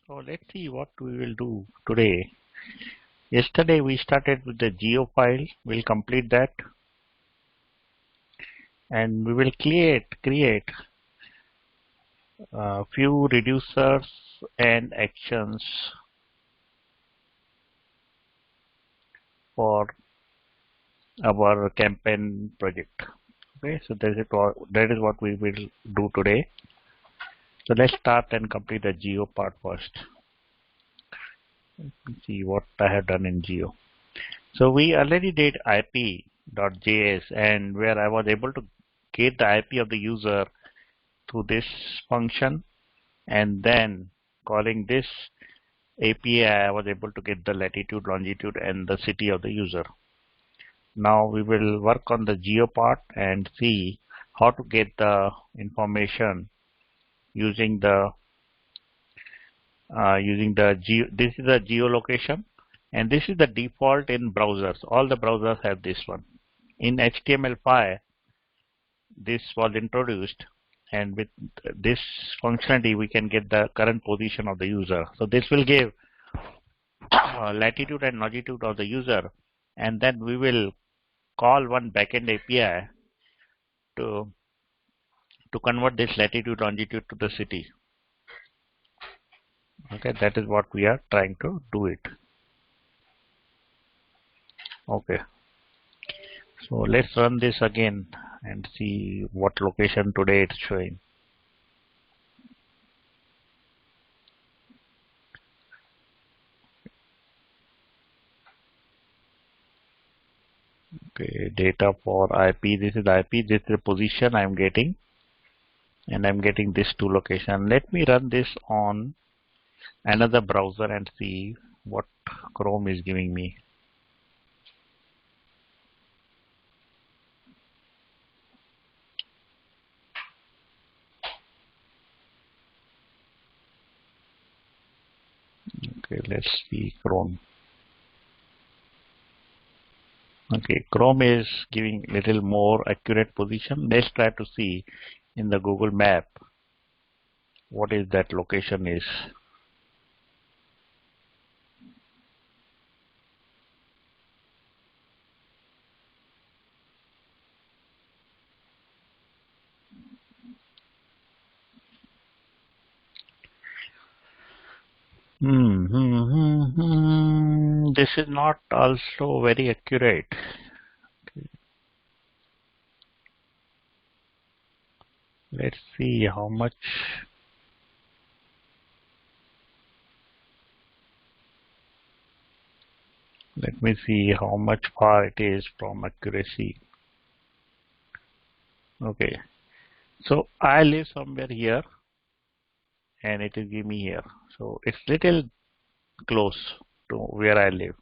So let's see what we will do today. Yesterday we started with the geo file. We'll complete that, and we will create a few reducers and actions for our campaign project. Okay, so that is what we will do today. So let's start and complete the geo part first. Let me see what I have done in geo. So we already did ip.js, and where I was able to get the IP of the user through this function, and then calling this API, I was able to get the latitude, longitude, and the city of the user. Now we will work on the geo part and see how to get the information using the this is the geolocation, and this is the default in browsers. All the browsers have this one. In HTML5, this was introduced, and with this functionality, we can get the current position of the user. So this will give latitude and longitude of the user, and then we will call one backend API to convert this latitude, longitude to the city. Okay, that is what we are trying to do it. Okay, so let's run this again and see what location today it's showing. Okay, data for IP. This is IP. This is the position I'm getting, and I'm getting this two location. Let me run this on another browser and see what Chrome is giving me. Okay, let's see Chrome. Okay, Chrome is giving little more accurate position. Let's try to see in the Google map what is that location is. This is not also very accurate. Okay. Let's see how much. Let me see how much far it is from accuracy. Okay, so I live somewhere here, and it is giving me here. So it's little close to where I live.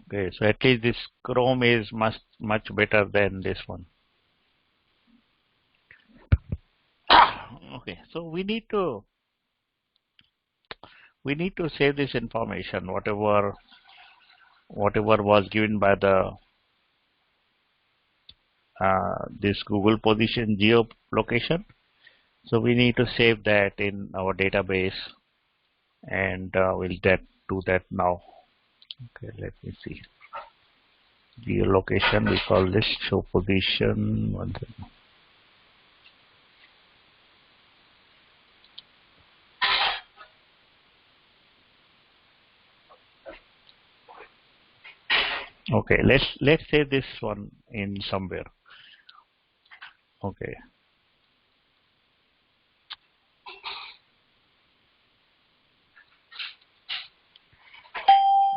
Okay, so at least this Chrome is much better than this one. Okay, so we need to save this information, whatever was given by the this Google position geolocation. So we need to save that in our database, and we'll do that now. Okay, let me see. Geolocation, we call this show position. Okay, let's save this one in somewhere. Okay.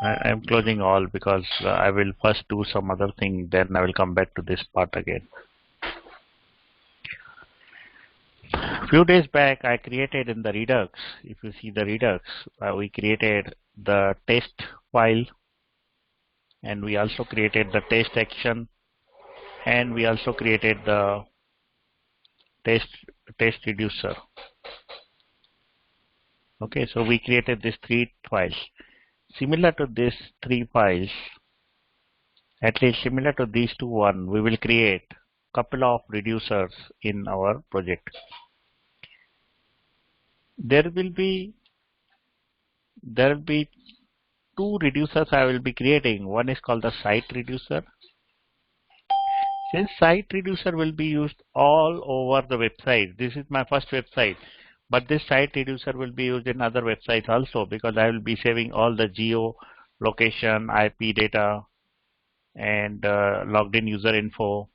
I'm closing all because I will first do some other thing, then I will come back to this part again. Few days back, I created in the Redux. If you see the Redux, we created the test file, and we also created the test action, and we also created the test reducer. Okay, so we created these three files. Similar to these three files, at least similar to these two one, we will create couple of reducers in our project. There will be two reducers I will be creating. One is called the site reducer. Since site reducer will be used all over the website, this is my first website, but this site reducer will be used in other websites also because I will be saving all the geo location, IP data, and logged in user info.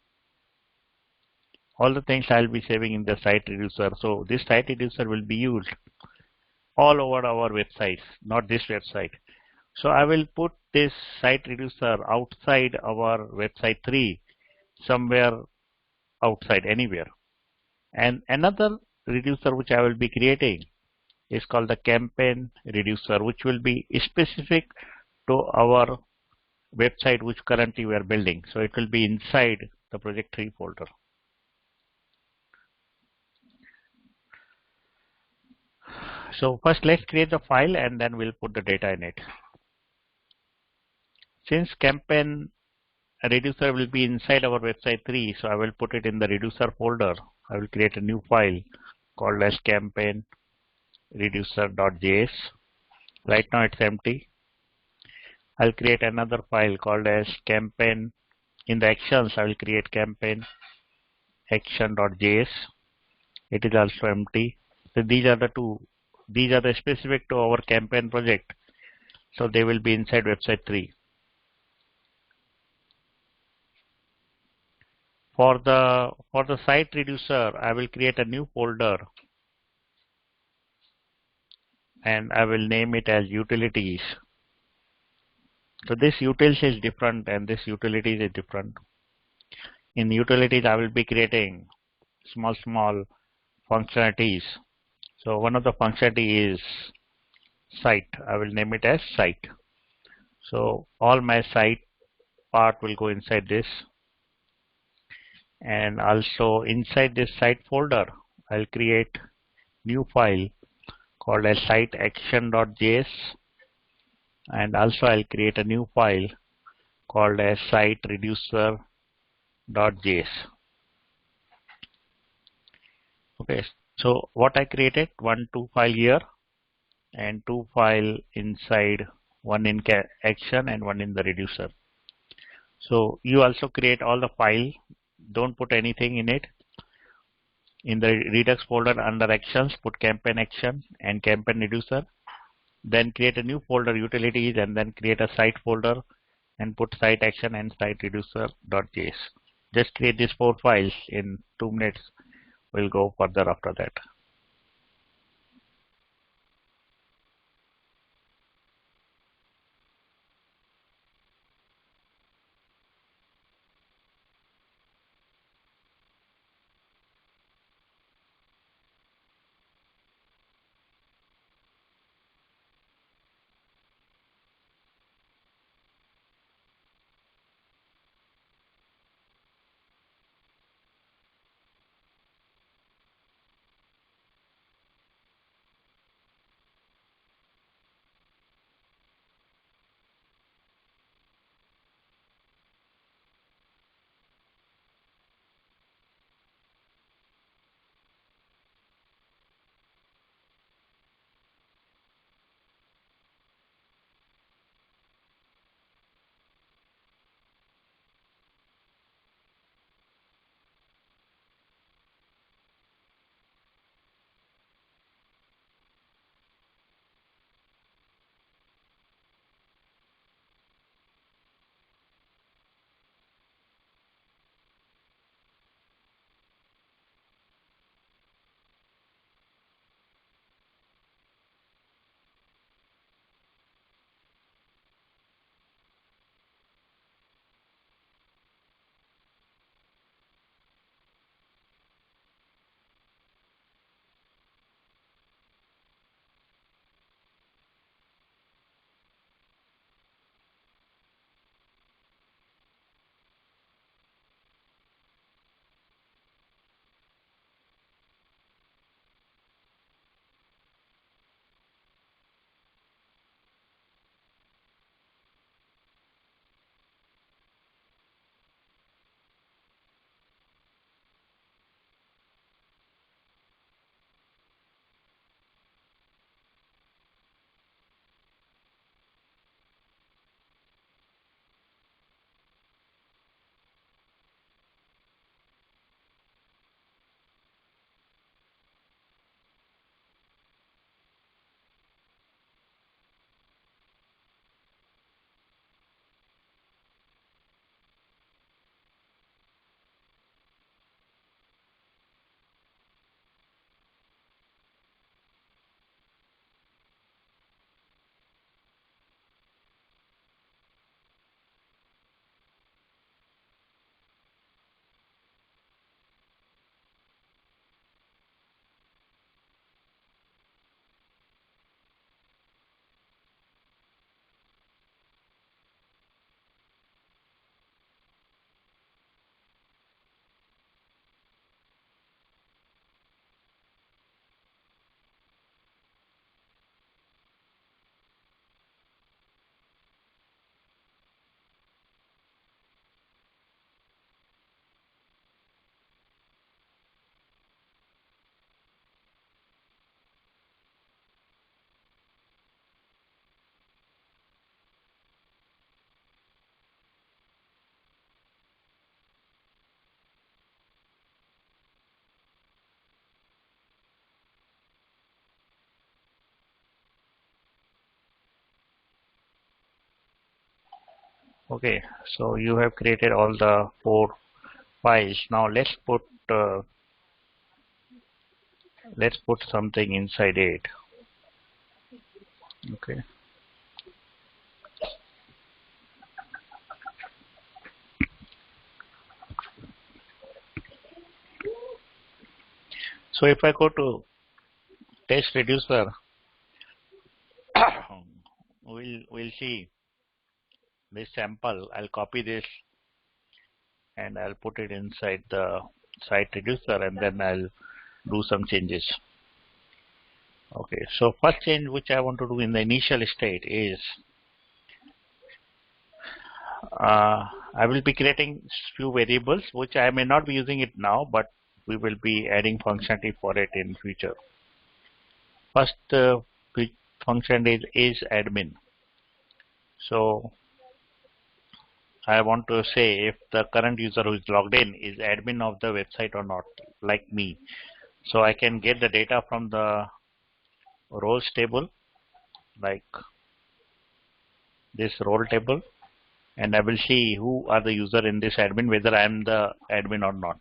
All the things I'll be saving in the site reducer. So this site reducer will be used all over our websites, not this website. So I will put this site reducer outside our website 3, somewhere outside, anywhere. And another reducer which I will be creating is called the campaign reducer, which will be specific to our website which currently we are building. So it will be inside the project 3 folder. So first let's create the file and then we'll put the data in it. Since campaign reducer will be inside our website 3, so I will put it in the reducer folder. I will create a new file called as campaign reducer.js. Right now it's empty. I'll create another file called as campaign. In the actions, I will create campaign action.js. It is also empty. So these are the two. These are the specific to our campaign project. So they will be inside website 3. For the site reducer, I will create a new folder and I will name it as utilities. So this utils is different and this utilities is different. In utilities, I will be creating small functionalities. So one of the functionality is site. I will name it as site. So all my site part will go inside this. And also inside this site folder, I'll create new file called as site action.js. And also I'll create a new file called as site reducer.js. Okay, so what I created, two file here and two file inside, one in action and one in the reducer. So you also create all the file, don't put anything in it. In the Redux folder under actions, put campaign action and campaign reducer. Then create a new folder utilities and then create a site folder and put site action and site reducer.js. Just create these 4 files in 2 minutes. We'll go further after that. Okay, so you have created all the 4 files. Now let's put something inside it. Okay. So if I go to test reducer, we'll see this sample. I'll copy this and I'll put it inside the site reducer, and then I'll do some changes. Okay, so first change which I want to do in the initial state is I will be creating few variables which I may not be using it now, but we will be adding functionality for it in future. First function is admin. So I want to say if the current user who is logged in is admin of the website or not, like me. So I can get the data from the roles table, like this role table, and I will see who are the user in this admin, whether I am the admin or not.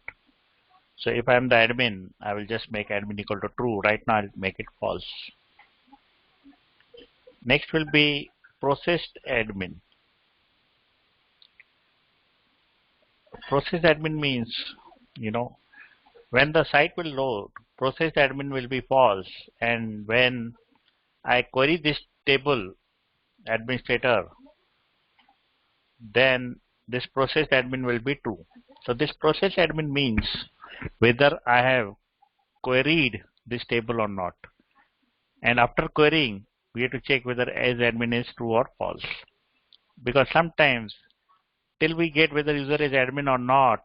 So if I am the admin, I will just make admin equal to true. Right now I'll make it false. Next will be processed admin. Processed admin means, when the site will load, processed admin will be false, and when I query this table administrator, then this processed admin will be true. So this processed admin means whether I have queried this table or not. And after querying, we have to check whether as admin is true or false. Because sometimes till we get whether user is admin or not,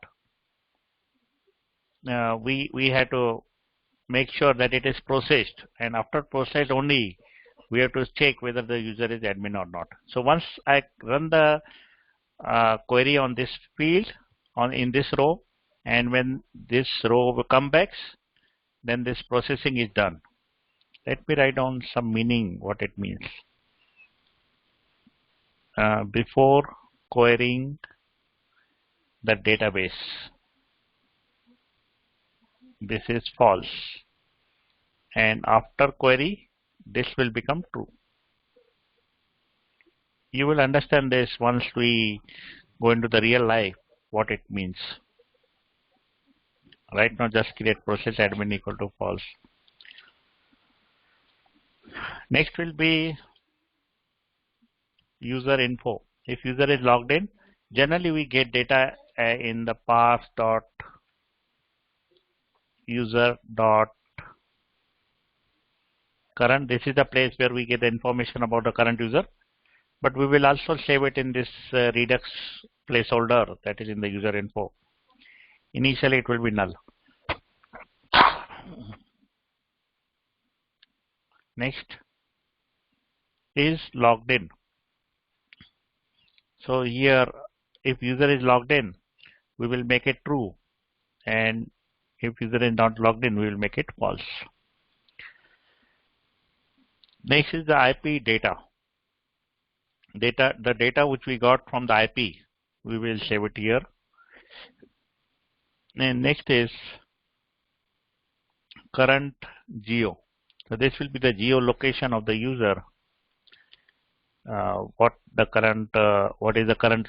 we have to make sure that it is processed, and after processed only we have to check whether the user is admin or not. So once I run the query on this field in this row, and when this row comes back, then this processing is done. Let me write down some meaning what it means. Before querying the database, this is false, and after query this will become true. You will understand this once we go into the real life what it means. Right now just create process admin equal to false. Next will be user info. If user is logged in, generally we get data in the path dot user dot current. This is the place where we get the information about the current user, but we will also save it in this Redux placeholder that is in the user info. Initially it will be null. Next is logged in. So here if user is logged in, we will make it true, and if user is not logged in, we will make it false. Next is the IP data. The data which we got from the IP, we will save it here. And next is current geo. So this will be the geolocation of the user. What is the current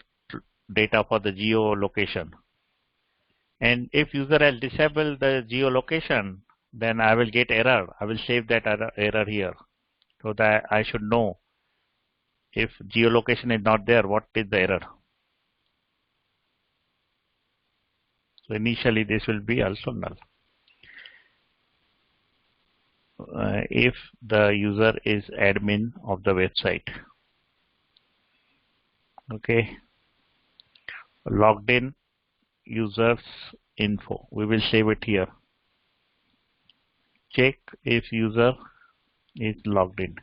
data for the geolocation? And if user has disabled the geolocation, then I will get error. I will save that error here, so that I should know if geolocation is not there, what is the error. So initially this will be also null. If the user is admin of the website. Okay. Logged in users info. We will save it here. Check if user is logged in.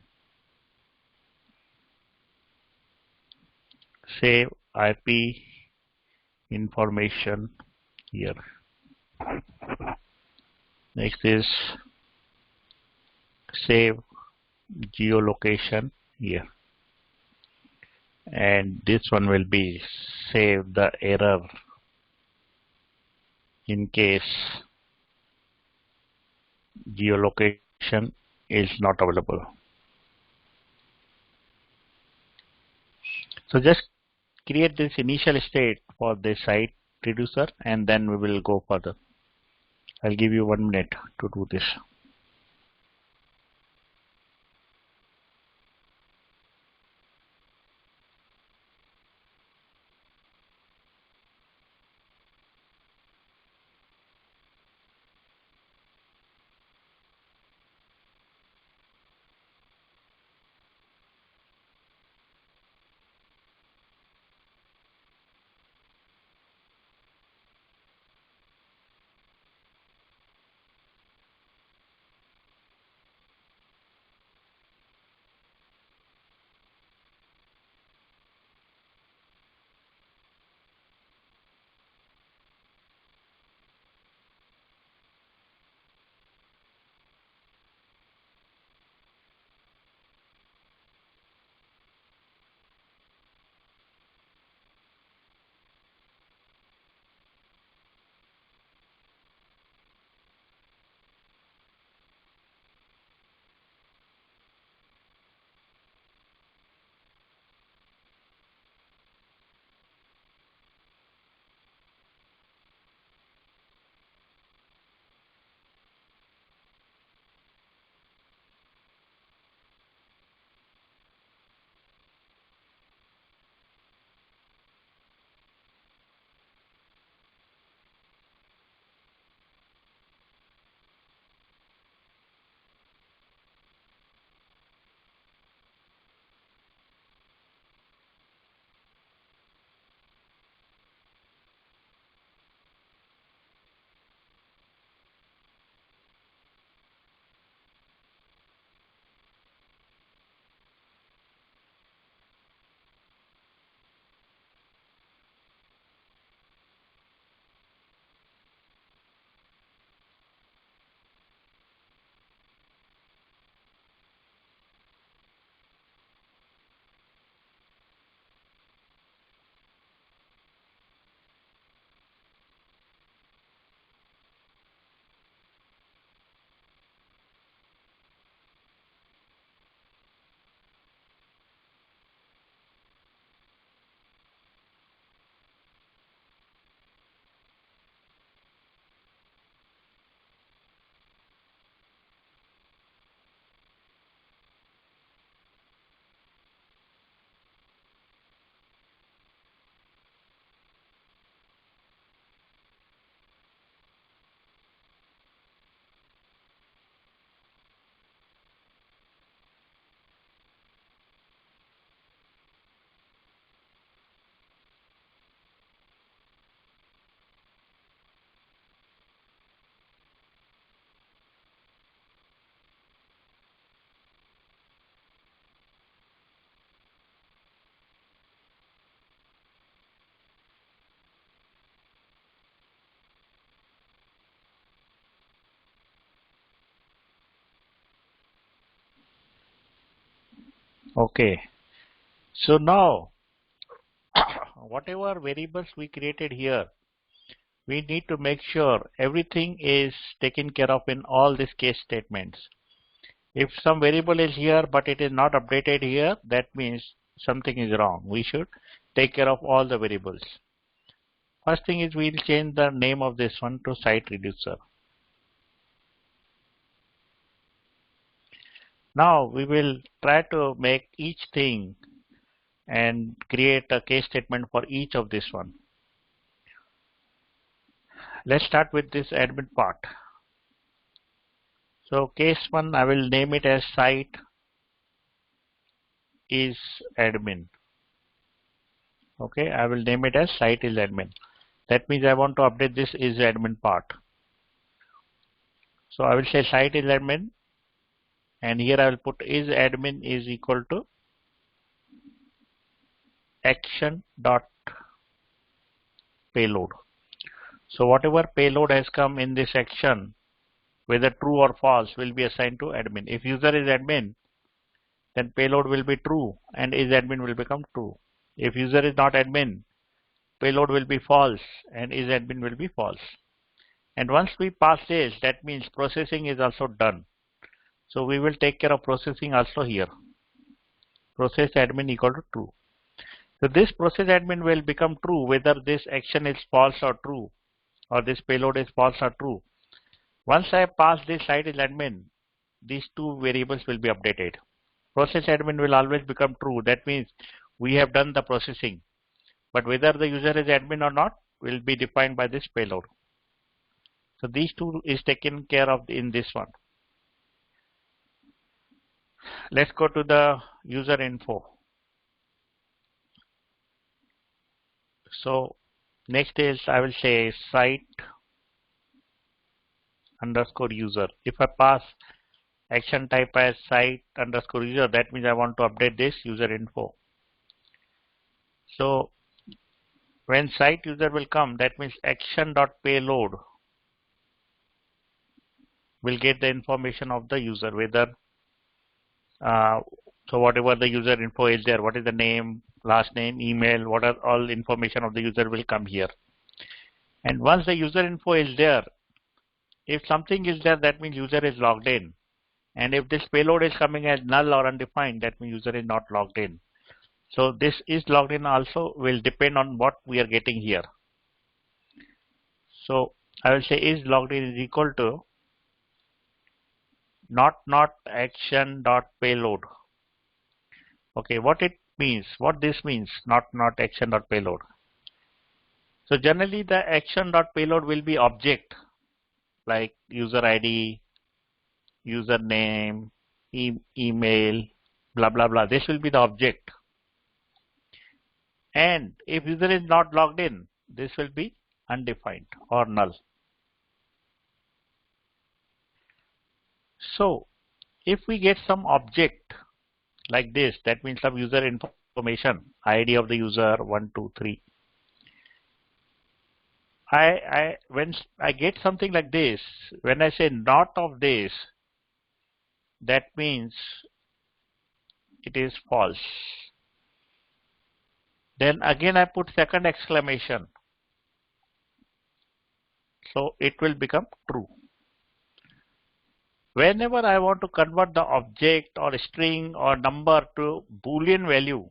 Save IP information here. Next is save geolocation here. and this one will be save the error in case geolocation is not available. So just create this initial state for the site reducer and then we will go further. I'll give you 1 minute to do this. Okay, so now whatever variables we created here, we need to make sure everything is taken care of in all these case statements. If some variable is here but it is not updated here, that means something is wrong. We should take care of all the variables. First thing is we'll change the name of this one to site reducer. Now we will try to make each thing and create a case statement for each of this one. Let's start with this admin part. So case 1, I will name it as site is admin. Okay, I will name it as site is admin. That means I want to update this is admin part. So I will say site is admin, and here I will put is admin is equal to action dot payload. So whatever payload has come in this action, whether true or false, will be assigned to admin. If user is admin, then payload will be true and is admin will become true. If user is not admin, payload will be false and is admin will be false. And once we pass this, that means processing is also done. So we will take care of processing also here. Process admin equal to true. So this process admin will become true whether this action is false or true, or this payload is false or true. Once I pass this site is admin, these two variables will be updated. Process admin will always become true. That means we have done the processing. But whether the user is admin or not will be defined by this payload. So these two is taken care of in this one. Let's go to the user info. So next is I will say site underscore user. If I pass action type as site underscore user, that means I want to update this user info. So when site user will come, that means action.payload will get the information of the user, whether so whatever the user info is there, what is the name, last name, email, what are all information of the user will come here. And once the user info is there, if something is there, that means user is logged in. And if this payload is coming as null or undefined, that means user is not logged in. So this is logged in also will depend on what we are getting here. So I will say is logged in is equal to not action dot payload. Okay, what it means, what this means, not action dot payload. So generally the action dot payload will be object like user ID, username, email, blah blah blah. This will be the object. And if user is not logged in, this will be undefined or null. So if we get some object like this, that means some user information, ID of the user 1, 2, 3. When I get something like this, when I say not of this, that means it is false. Then again I put second exclamation. So it will become true. Whenever I want to convert the object or string or number to Boolean value,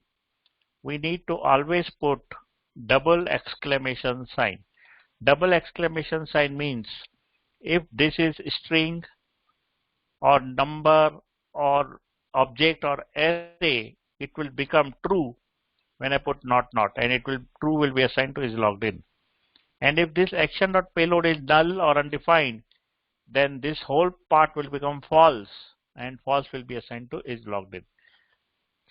we need to always put double exclamation sign. Double exclamation sign means if this is string or number or object or array, it will become true when I put not, and it will true will be assigned to is logged in. And if this action.payload is null or undefined, then this whole part will become false and false will be assigned to is logged in.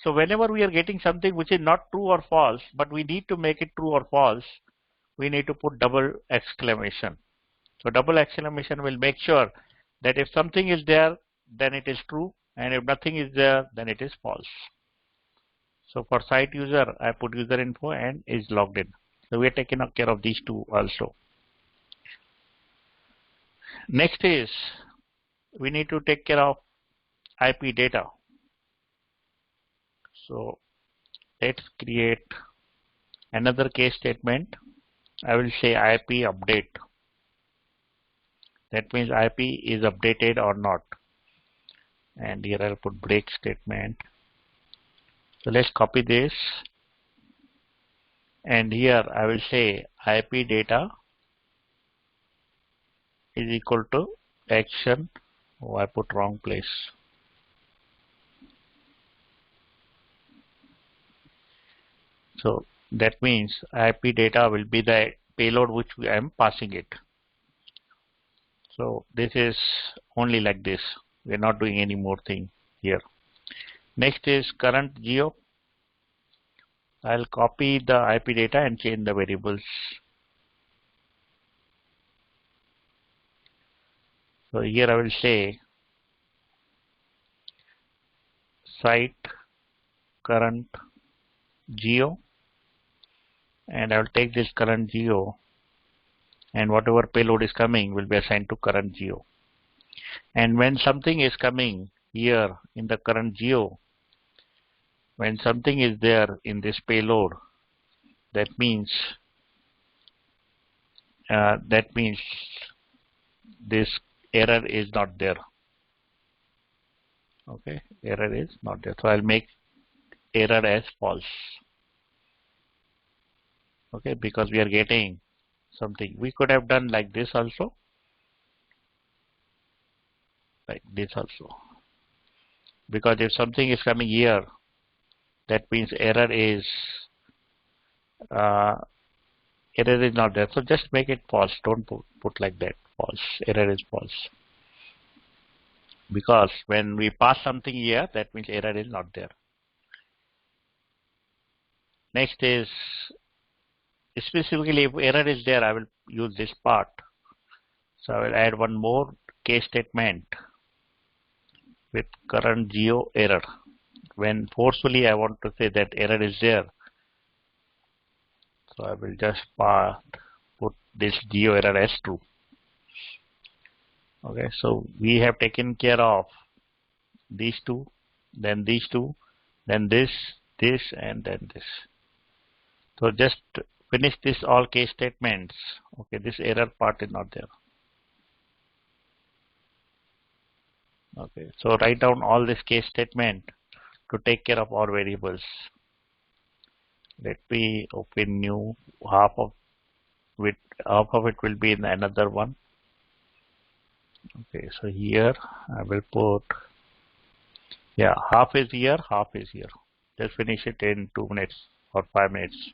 So whenever we are getting something which is not true or false, but we need to make it true or false, we need to put double exclamation. So double exclamation will make sure that if something is there, then it is true, and if nothing is there, then it is false. So for site user, I put user info and is logged in. So we are taking care of these two also. Next is we need to take care of IP data. So let's create another case statement. I will say IP update. That means IP is updated or not. And here I'll put break statement. So let's copy this. And here I will say IP data is equal to action. Oh, I put wrong place. So that means IP data will be the payload which I am passing it. So this is only like this. We are not doing any more thing here. Next is current geo. I'll copy the IP data and change the variables. So here I will say site current geo, and I will take this current geo, and whatever payload is coming will be assigned to current geo. And when something is coming here in the current geo, when something is there in this payload, that means this error is not there. Okay, error is not there. So I'll make error as false. Okay, because we are getting something. We could have done like this also, like this also. Because if something is coming here, that means uh, error is not there. So just make it false. Don't put like that. False. Error is false. Because when we pass something here, that means error is not there. Next is specifically if error is there, I will use this part. So I will add one more case statement with current geo error. When forcefully I want to say that error is there, so I will just put this geo error as true. Okay, so we have taken care of these two, then this, and then this. So just finish this all case statements. Okay, this error part is not there. Okay, so write down all this case statement to take care of all variables. Let me open new. half of half of it will be in another one. Okay, so here I will put, yeah, half is here, half is here. Just finish it in 2 minutes or 5 minutes.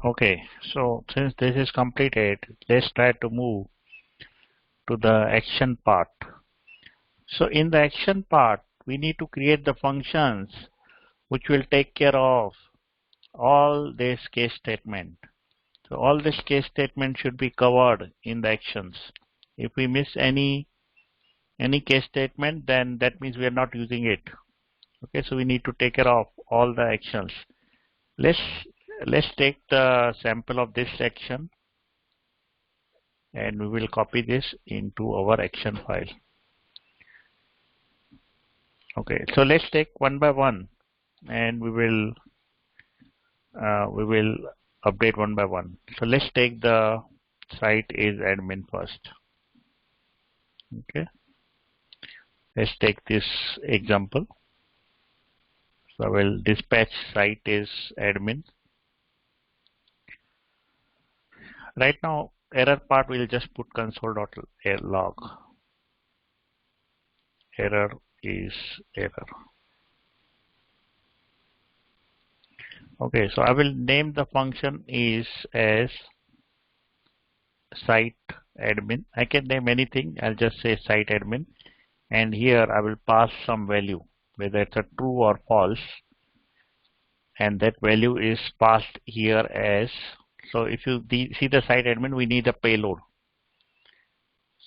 Okay, so since this is completed, let's try to move to the action part. So in the action part, we need to create the functions which will take care of all this case statement. So all this case statement should be covered in the actions. If we miss any case statement, then that means we are not using it. Okay, so we need to take care of all the actions. Let's let's take the sample of this section and we will copy this into our action file. Okay, so let's take one by one and we will update one by one. So let's take the site is admin first. Okay, let's take this example. So I will dispatch site is admin. Right now, error part we'll just put console.log. Error is error. Okay, so I will name the function is as site admin. I can name anything. I'll just say site admin, and here I will pass some value, whether it's a true or false, and that value is passed here as. So if you see the site admin, we need a payload.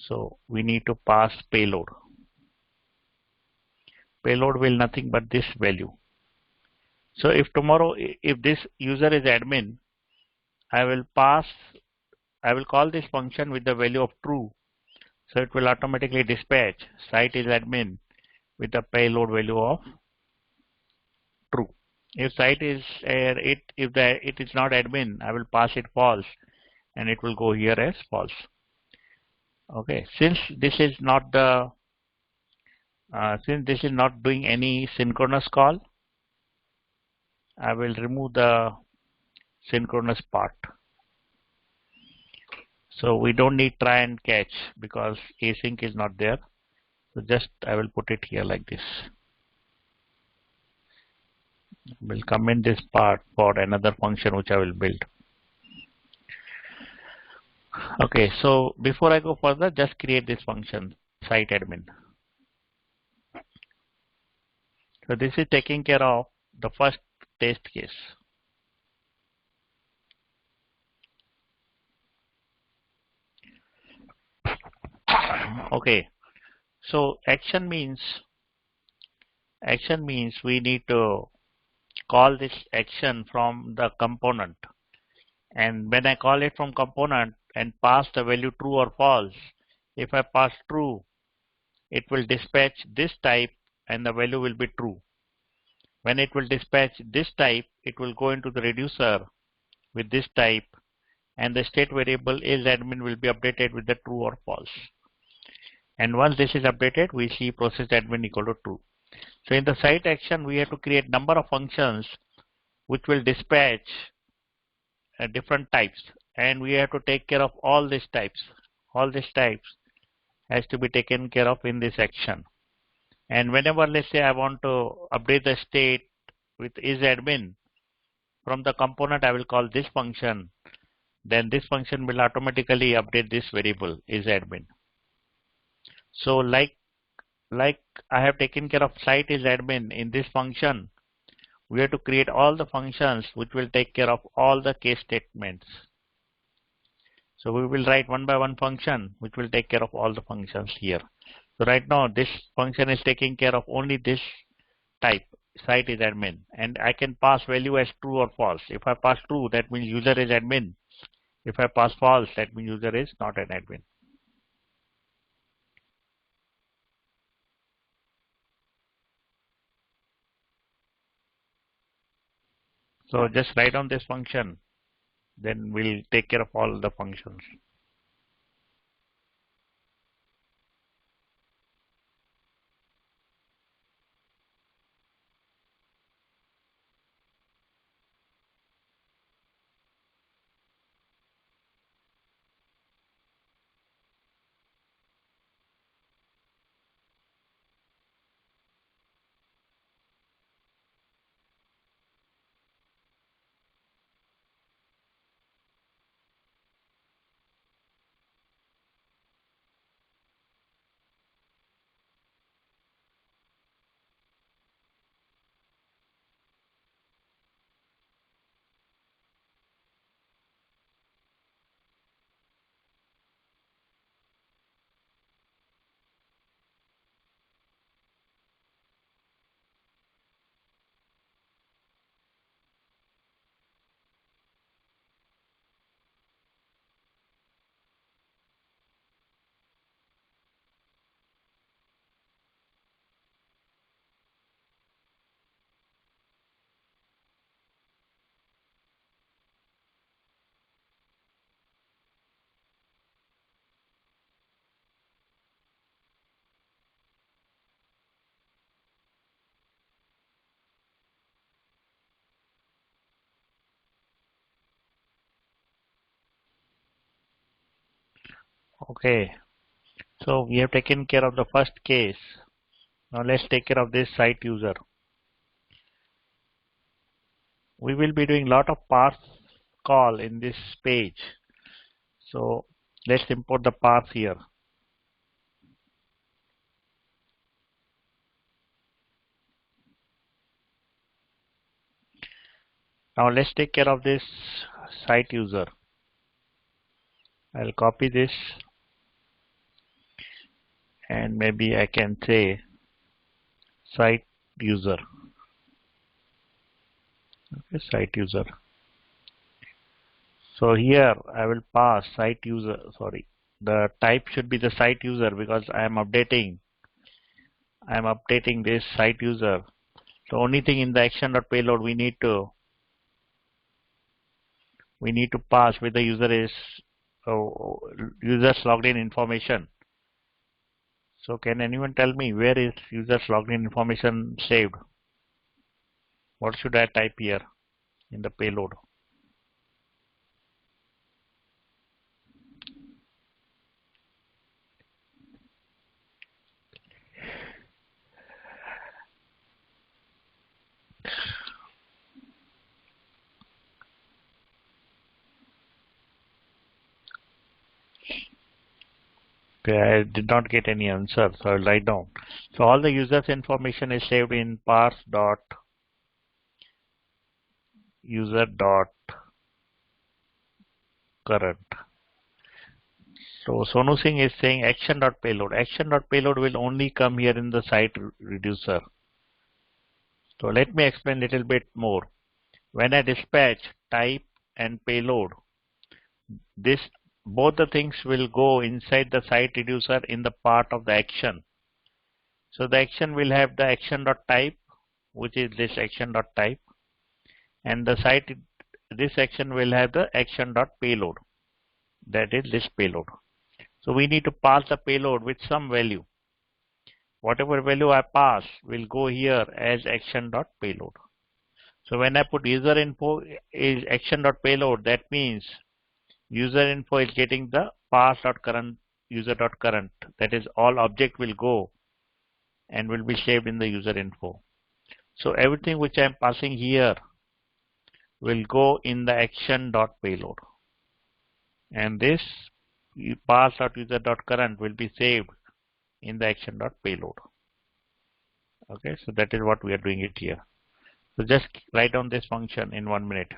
So we need to pass payload. Payload will nothing but this value. So if tomorrow, if this user is admin, I will call this function with the value of true. So it will automatically dispatch site is admin with the payload value of true. If site is it is not admin, I will pass it false, and it will go here as false. Okay, since this is not doing any synchronous call, I will remove the synchronous part. So we don't need try and catch because async is not there. So just I will put it here like this. We'll comment this part for another function which I will build. Okay, so before I go further, just create this function site admin. So this is taking care of the first test case. Okay, so action means we need to call this action from the component, and when I call it from component and pass the value true or false, if I pass true, it will dispatch this type and the value will be true. When it will dispatch this type, it will go into the reducer with this type, and the state variable is admin will be updated with the true or false. And once this is updated, we see process admin equal to true. So in the site action, we have to create number of functions which will dispatch different types, and we have to take care of all these types. All these types has to be taken care of in this action. And whenever, let's say, I want to update the state with is admin, from the component I will call this function, then this function will automatically update this variable is admin. So like I have taken care of site is admin in this function, we have to create all the functions which will take care of all the case statements. So we will write one by one function which will take care of all the functions here. So right now this function is taking care of only this type, site is admin, and I can pass value as true or false. If I pass true, that means user is admin. If I pass false, that means user is not an admin. So just write down this function, then we'll take care of all the functions. Okay, so we have taken care of the first case. Now let's take care of this site user. We will be doing a lot of parse call in this page. So let's import the parse here. Now let's take care of this site user. I'll copy this and maybe I can say site user. Okay, site user. So here I will pass site user, sorry. The type should be the site user because I am updating this site user. So only thing in the action.payload we need to pass where the user is uh, user's logged in information. So can anyone tell me where is user's logged in information saved? What should I type here in the payload? Okay, I did not get any answer, so I'll write down. So all the user's information is saved in parse dot user dot current. So Sonu Singh is saying action dot payload. Action dot payload will only come here in the site reducer. So let me explain a little bit more. When I dispatch type and payload, this both the things will go inside the site reducer in the part of the action. So the action will have the action dot type, which is this action dot type, and the site this action will have the action dot payload, that is this payload. So we need to pass the payload with some value. Whatever value I pass will go here as action dot payload. So when I put user info is action dot payload, that means user info is getting the pass dot current user dot current. That is all object will go and will be saved in the user info. So everything which I am passing here will go in the action dot payload, and this pass dot user dot current will be saved in the action dot payload. Okay, so that is what we are doing it here. So just write down this function in 1 minute.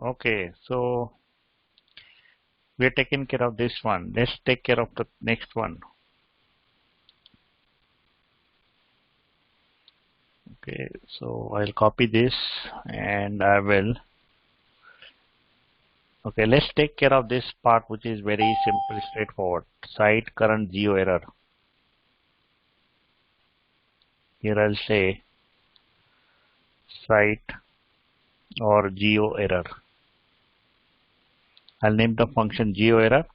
Okay, so we are taking care of this one. Let's take care of the next one. Okay, so I'll copy this and I will. Okay, let's take care of this part, which is very simple, straightforward. Site current geo error. Here I'll say site or geo error. I'll name the function geo error,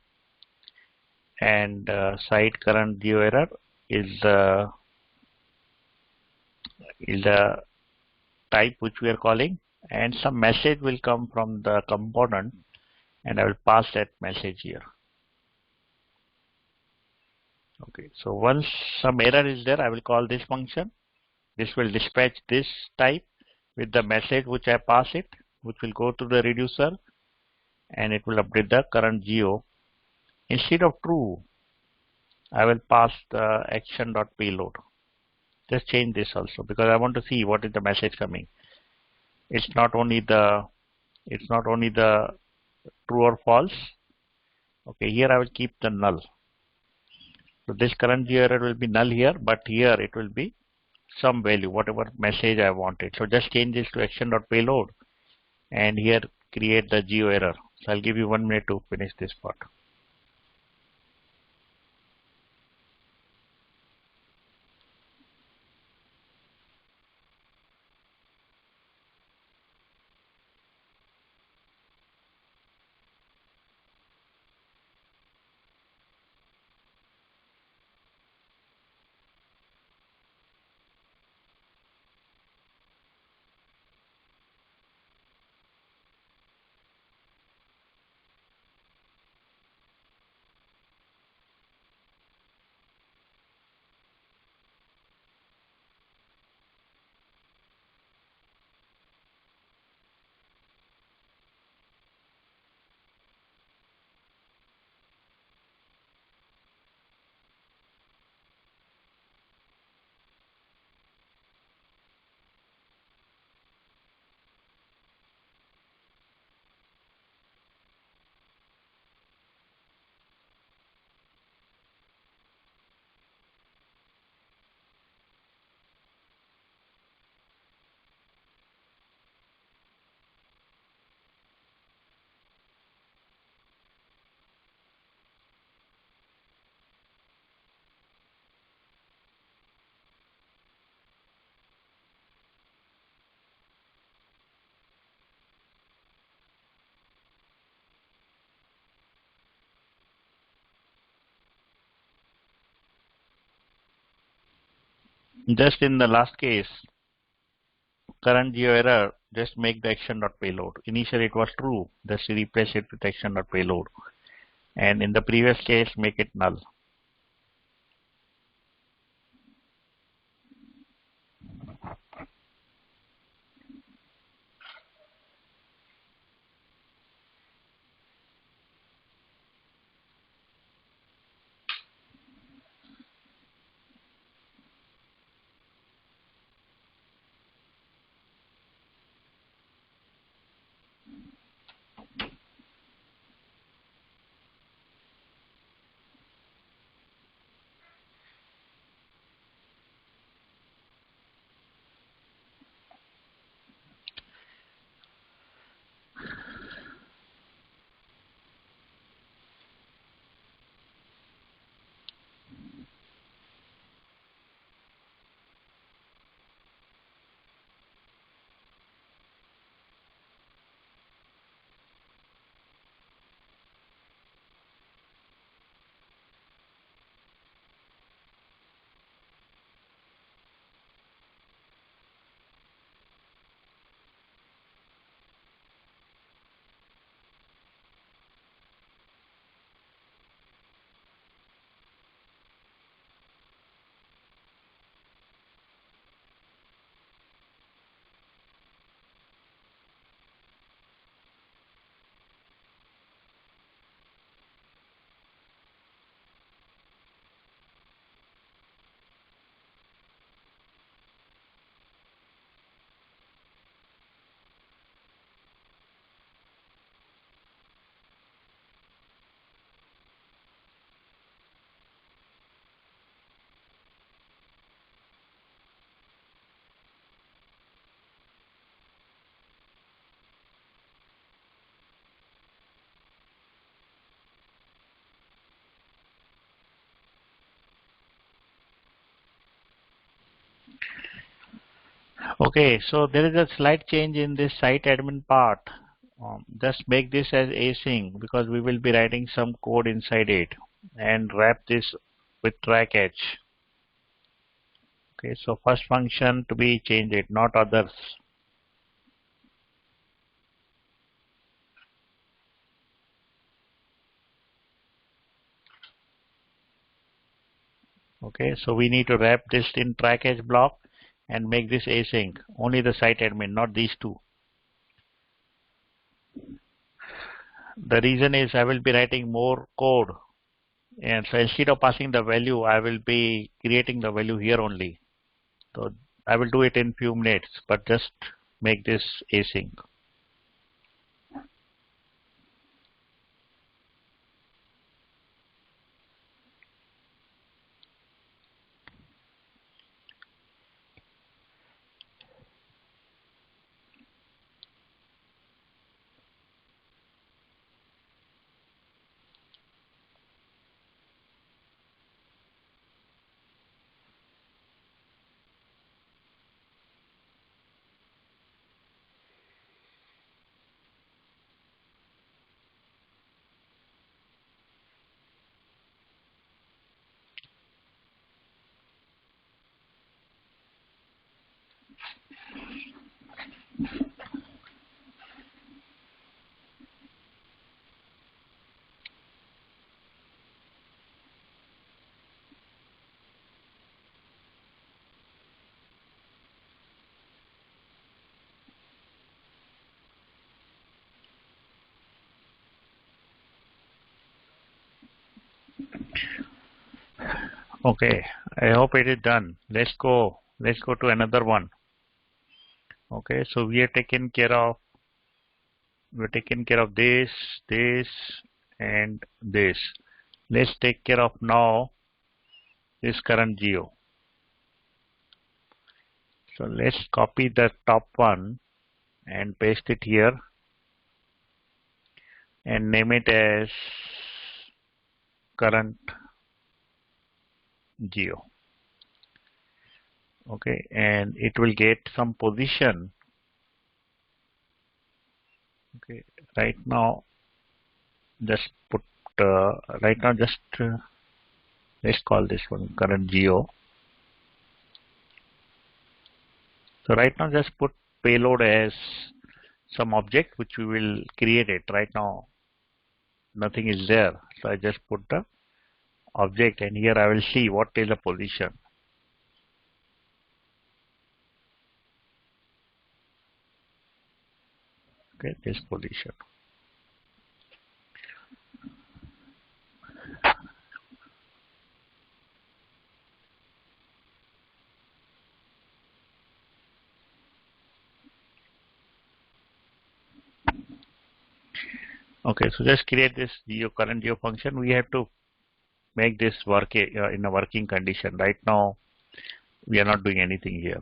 and site current geo error is the type which we are calling, and some message will come from the component, and I will pass that message here. Okay, so once some error is there, I will call this function. This will dispatch this type with the message which I pass it, which will go to the reducer, and it will update the current geo. Instead of true, I will pass the action.payload. Just change this also, because I want to see what is the message coming. It's not only the true or false. Okay, here I will keep the null. So this current geo error will be null here, but here it will be some value, whatever message I wanted. So just change this to action.payload, and here create the geo error. So I'll give you 1 minute to finish this part. Just in the last case, current geo error, just make the action.payload. Initially it was true, just replace it with action.payload. And in the previous case, make it null. Okay, so there is a slight change in this site admin part. Just make this as async because we will be writing some code inside it and wrap this with track H. Okay, so first function to be changed it, not others. Okay, so we need to wrap this in track H block and make this async. Only the site admin, not these two. The reason is I will be writing more code, and so instead of passing the value, I will be creating the value here only. So I will do it in few minutes, but just make this async. Okay, I hope it is done. Let's go. Let's go to another one. Okay, so we are taking care of this, and this. Let's take care of now this current geo. So let's copy the top one and paste it here and name it as current geo. Okay, and it will get some position. Okay, right now just put right now just let's call this one current geo. So right now just put payload as some object which we will create it. Right now nothing is there, so I just put the object, and here I will see what is the position. Okay, this position. Okay, so just create this current geo function. We have to make this work in a working condition. Right now we are not doing anything here.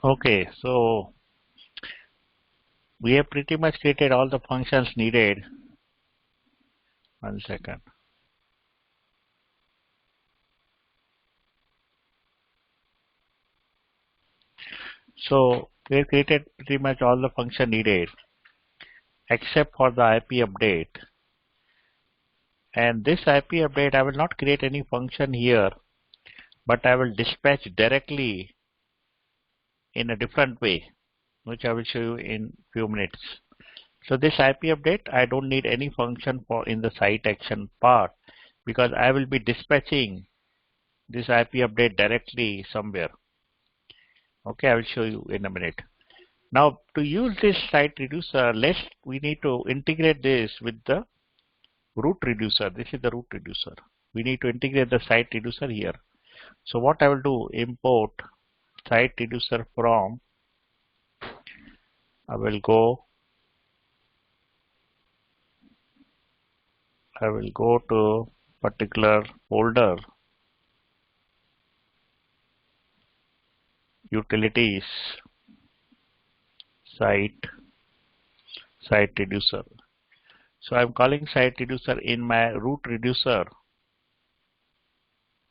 Okay, so we have pretty much created all the functions needed. 1 second. So we have created pretty much all the function needed except for the IP update. And this IP update, I will not create any function here, but I will dispatch directly in a different way, which I will show you in few minutes. So this IP update, I don't need any function for in the site action part because I will be dispatching this IP update directly somewhere. Okay, I will show you in a minute. Now to use this site reducer, we need to integrate this with the root reducer. This is the root reducer. We need to integrate the site reducer here. So what I will do, import site reducer from, I will go to particular folder, utilities, site reducer. So I'm calling site reducer in my root reducer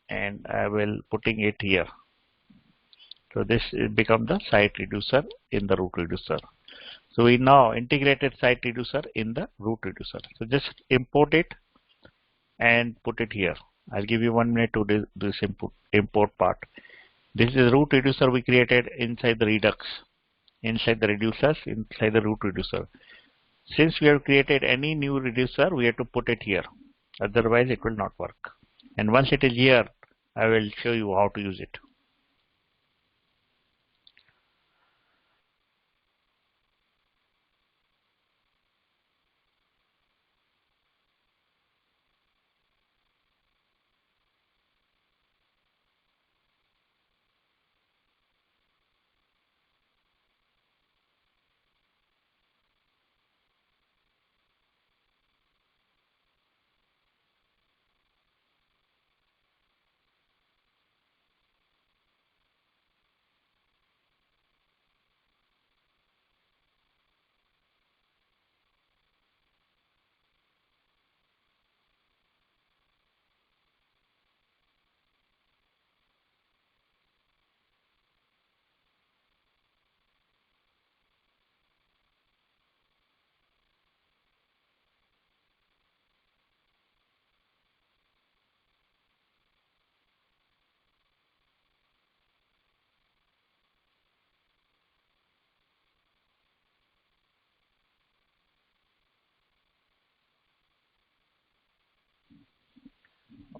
and I will putting it here. So this will become the site reducer in the root reducer. So we now integrated site reducer in the root reducer. So just import it and put it here. I'll give you 1 minute to do this import part. This is root reducer we created inside the Redux, inside the reducers, inside the root reducer. Since we have created any new reducer, we have to put it here. Otherwise, it will not work. And once it is here, I will show you how to use it.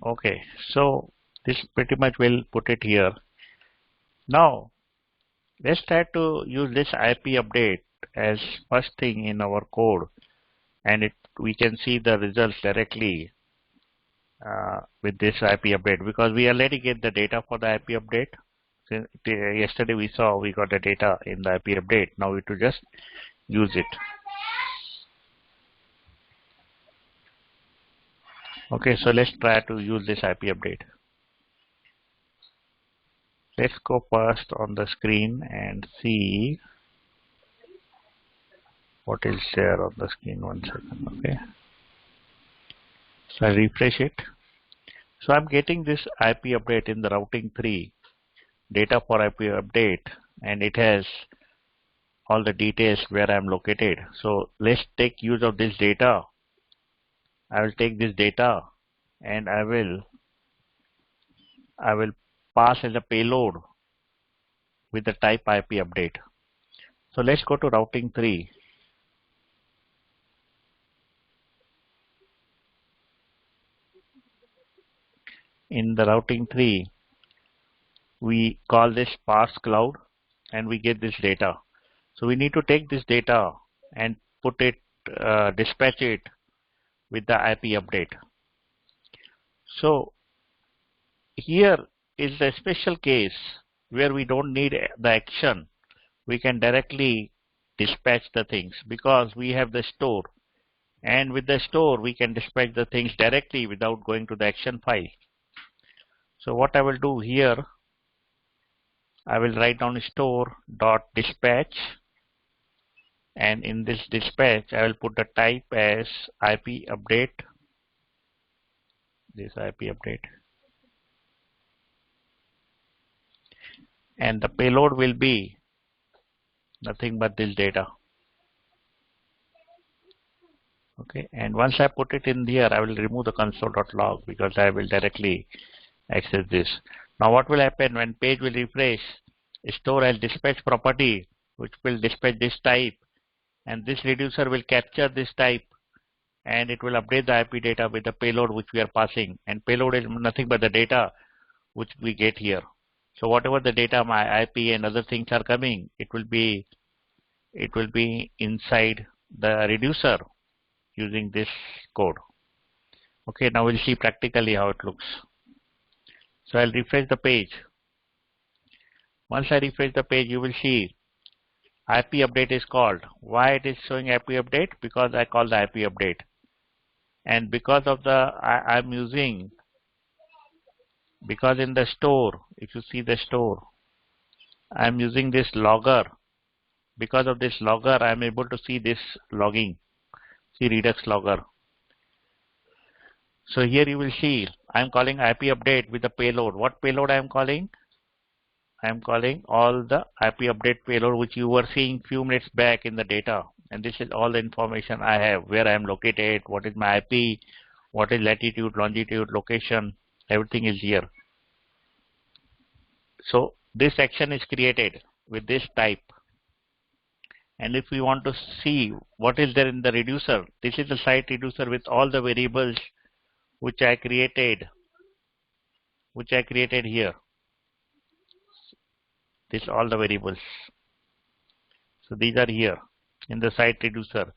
Okay, so this pretty much will put it here. Now, let's try to use this IP update as first thing in our code, and we can see the results directly with this IP update because we already get the data for the IP update. Yesterday we saw we got the data in the IP update. Now we have to just use it. Okay, so let's try to use this IP update. Let's go first on the screen and see what is there on the screen. 1 second. Okay, so I refresh it. So I'm getting this IP update in the routing 3 data for IP update, and it has all the details where I'm located. So let's take use of this data. I will take this data and I will pass as a payload with the type IP update. So let's go to routing 3. In the routing 3, we call this parse cloud and we get this data. So we need to take this data and put it, dispatch it with the IP update. So here is the special case where we don't need the action. We can directly dispatch the things because we have the store, and with the store we can dispatch the things directly without going to the action file. So what I will do here, I will write down store dot dispatch, and in this dispatch I will put the type as IP update, this IP update, and the payload will be nothing but this data. Okay, and once I put it in here, I will remove the console.log because I will directly access this. Now what will happen when page will refresh? Store as dispatch property, which will dispatch this type, and this reducer will capture this type, and it will update the IP data with the payload which we are passing. And payload is nothing but the data which we get here. So whatever the data, my IP and other things are coming, it will be inside the reducer using this code. Okay, now we'll see practically how it looks. So I'll refresh the page. Once I refresh the page, you will see IP update is called. Why it is showing IP update? Because I call the IP update. And because of the, I'm using, because in the store, if you see the store, I'm using this logger. Because of this logger, I'm able to see this logging. See Redux logger. So here you will see I'm calling IP update with the payload. What payload I'm calling? I'm calling all the IP update payload which you were seeing few minutes back in the data. And this is all the information I have, where I am located, what is my IP, what is latitude, longitude, location, everything is here. So this action is created with this type. And if we want to see what is there in the reducer, this is the site reducer with all the variables which I created here. This all the variables. So these are here in the site reducer.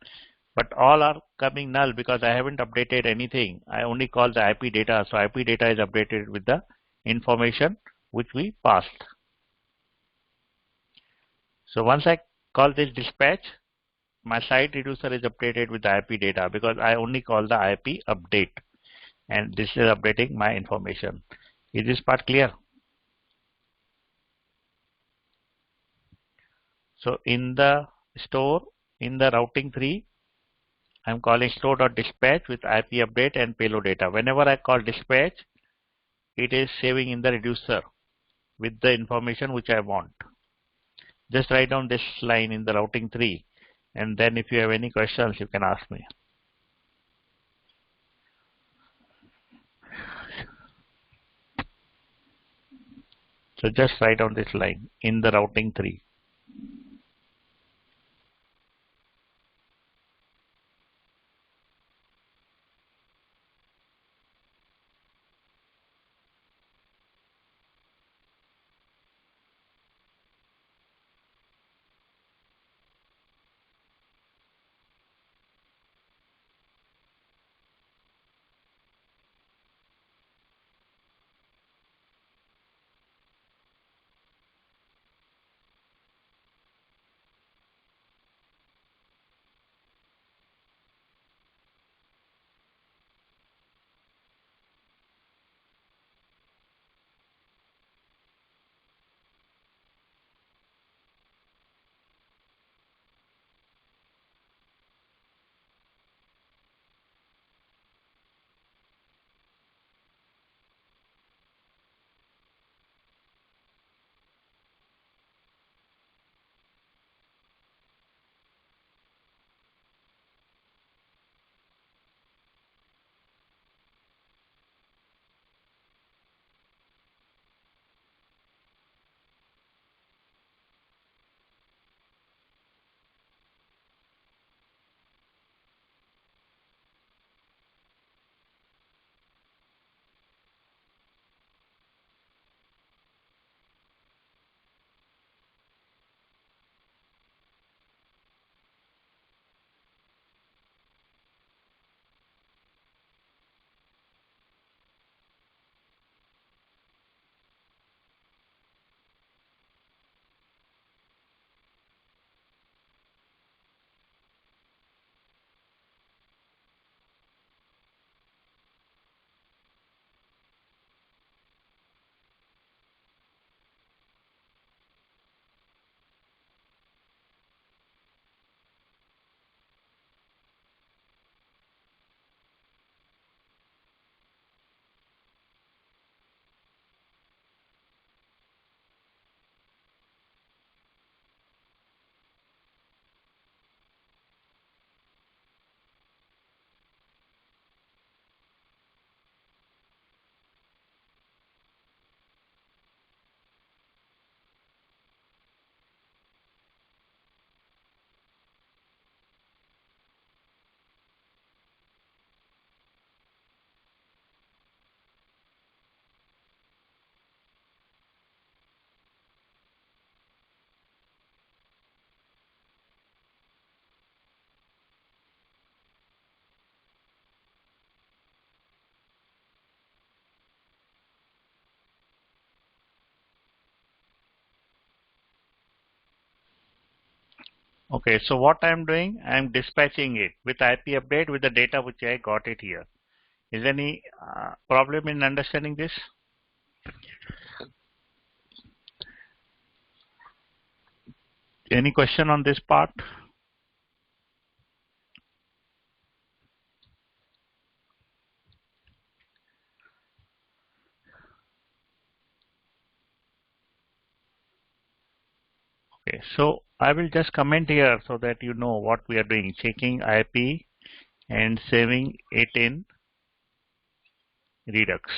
But all are coming null because I haven't updated anything. I only call the IP data. So IP data is updated with the information which we passed. So once I call this dispatch, my site reducer is updated with the IP data because I only call the IP update. And this is updating my information. Is this part clear? So in the store, in the routing 3, I'm calling store.dispatch with IP update and payload data. Whenever I call dispatch, it is saving in the reducer with the information which I want. Just write down this line in the routing 3, and then if you have any questions, you can ask me. So just write down this line in the routing 3. Okay, so what I'm doing, I'm dispatching it with IP update with the data which I got it here. Is any problem in understanding this? Any question on this part? Okay, so I will just comment here so that you know what we are doing, checking IP and saving it in Redux.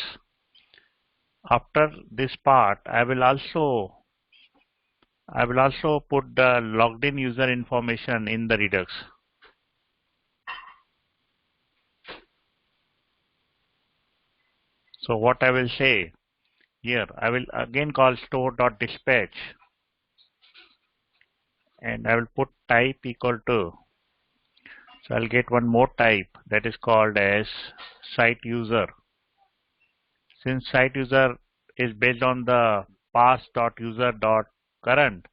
After this part, I will also put the logged in user information in the Redux. So what I will say here, I will again call store.dispatch and I will put type equal to, so I'll get one more type that is called as site user. Since site user is based on the pass.user.current,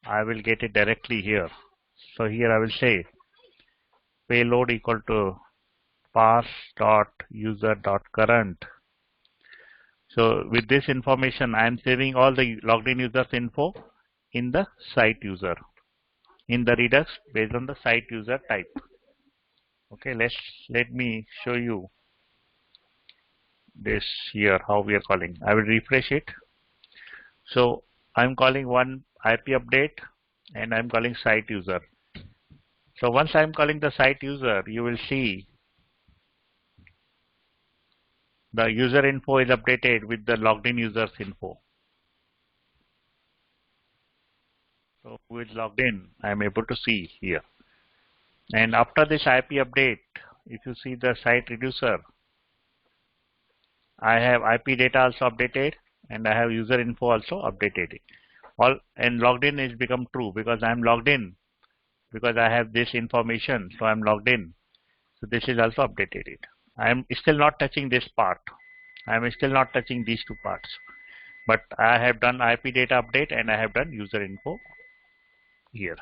I will get it directly here. So here I will say payload equal to pass.user.current. So with this information, I am saving all the logged in users info in the site user in the Redux based on the site user type. Okay, let me show you this here how we are calling. I will refresh it. So I'm calling one IP update and I'm calling site user. So once I'm calling the site user, you will see the user info is updated with the logged in users info. So who is logged in, I'm able to see here. And after this IP update, if you see the site reducer, I have IP data also updated and I have user info also updated. All and logged in is become true because I am logged in because I have this information, so I am logged in. So this is also updated. I am still not touching this part. I am still not touching these two parts. But I have done IP data update and I have done user info here.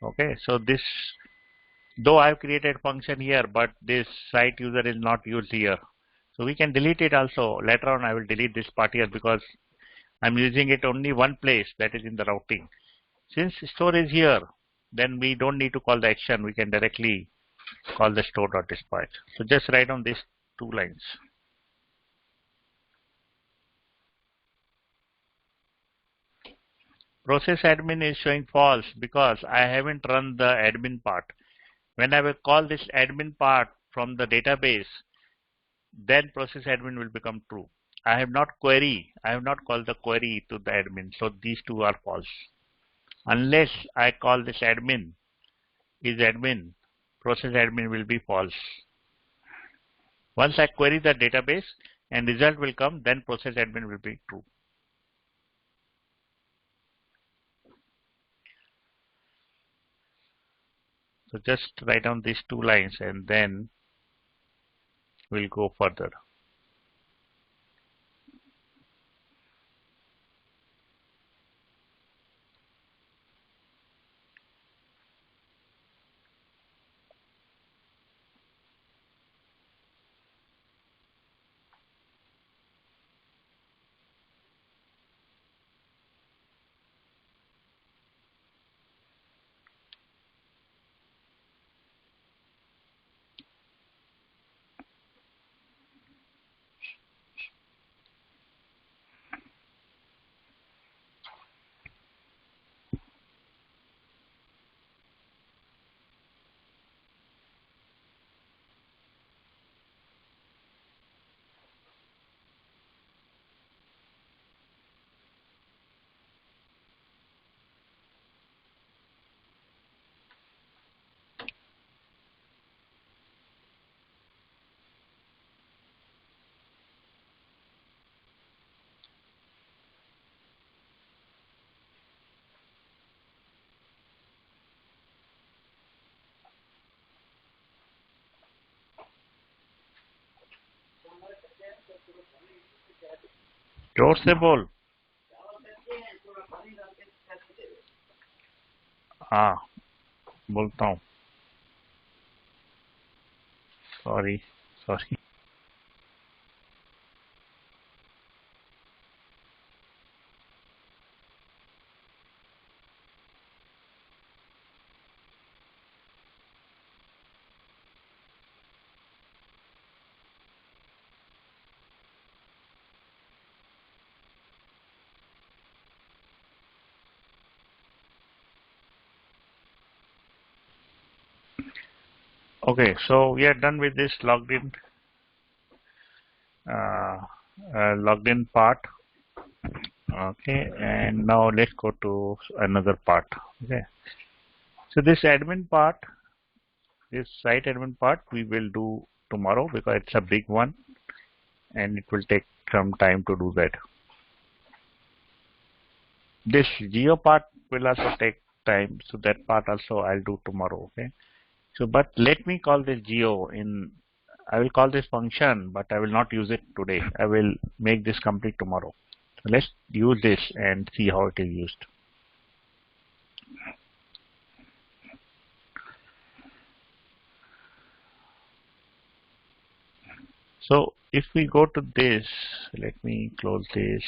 Okay, so this, though I have created function here, but this site user is not used here. So we can delete it also. Later on I will delete this part here because I'm using it only one place, that is in the routing. Since store is here, then we don't need to call the action. We can directly call the store.dispatch. So just write on these two lines. Process admin is showing false because I haven't run the admin part. When I will call this admin part from the database, then process admin will become true. I have not called the query to the admin, so these two are false. Unless I call this admin is admin, process admin will be false. Once I query the database and result will come, then process admin will be true. So just write down these two lines and then we'll go further. जोर से बोल. हाँ, बोलता हूँ. Sorry, sorry. Okay, so we are done with this uh, logged in part. Okay, and now let's go to another part. Okay, so this admin part, this site admin part, we will do tomorrow because it's a big one and it will take some time to do that. This geo part will also take time, so that part also I'll do tomorrow. Okay, so but let me call this geo in. I will call this function, but I will not use it today. I will make this complete tomorrow. So let's use this and see how it is used. So if we go to this, let me close this.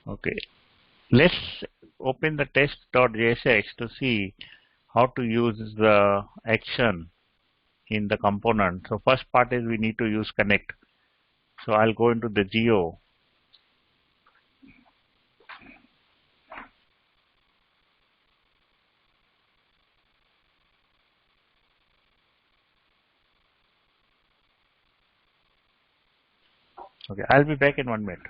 Okay, let's open the test.jsx to see how to use the action in the component. So first part is we need to use connect. So I'll go into the geo. Okay, I'll be back in 1 minute.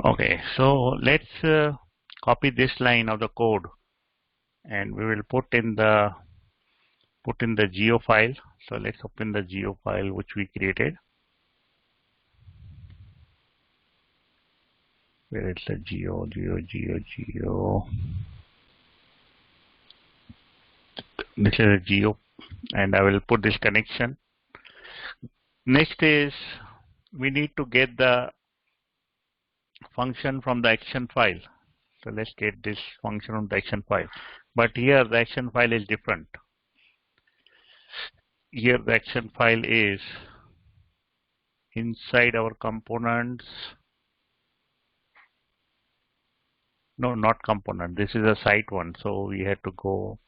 Okay, so let's copy this line of the code and we will put in the geo file. So let's open the geo file which we created. Where is the geo? This is a geo, and I will put this connection. Next is we need to get the function from the action file. So let's get this function from the action file. But here the action file is different. Here the action file is inside our components. No, not component. This is a site one. So we had to go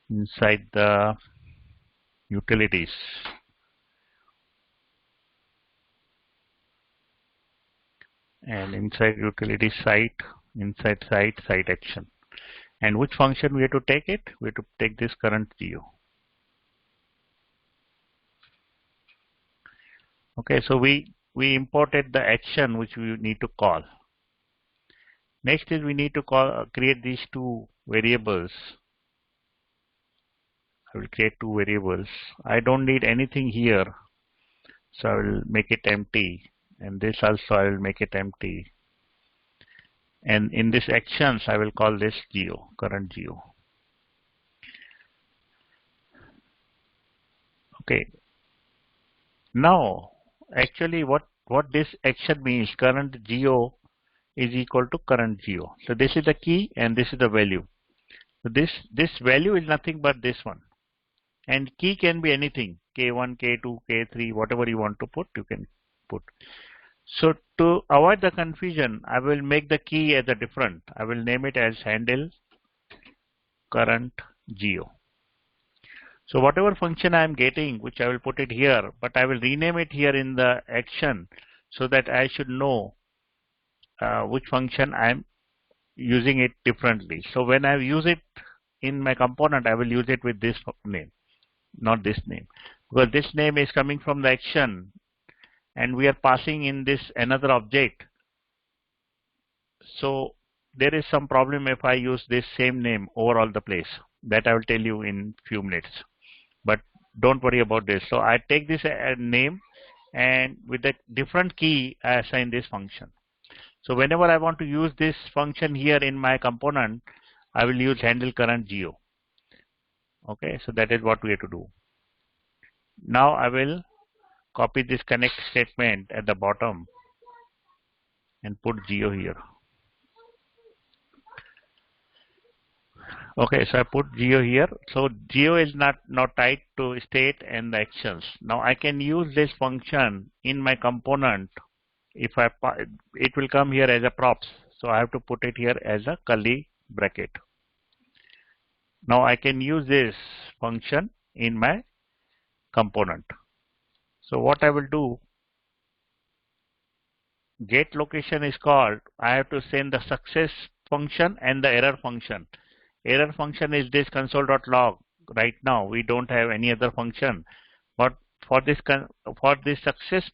inside the utilities. And inside utility site, inside site action. And which function we have to take it? We have to take this current geo. Okay, so we imported the action which we need to call. Next is we need to create these two variables. I will create two variables. I don't need anything here, so I will make it empty. And this also I will make it empty. And in this actions, I will call this geo, current geo. Okay. Now, actually, what what this action means, current geo is equal to current geo. So this is the key and this is the value. So this value is nothing but this one. And key can be anything, K1, K2, K3, whatever you want to put, you can put. So to avoid the confusion, I will make the key as a different. I will name it as handle current geo. So whatever function I am getting, which I will put it here, but I will rename it here in the action so that I should know which function I am using it differently. So when I use it in my component, I will use it with this name, not this name, because this name is coming from the action and we are passing in this another object. So there is some problem if I use this same name over all the place. That I will tell you in few minutes. But don't worry about this. So I take this name and with a different key I assign this function. So whenever I want to use this function here in my component, I will use handle current geo. Okay, so that is what we have to do. Now I will copy this connect statement at the bottom and put geo here. Okay, so I put geo here. So geo is not tied to state and the actions. Now I can use this function in my component. If it will come here as a props. So I have to put it here as a curly bracket. Now I can use this function in my component. So what I will do, get location is called, I have to send the success function and the error function. Error function is this console.log. Right now we don't have any other function, but for this success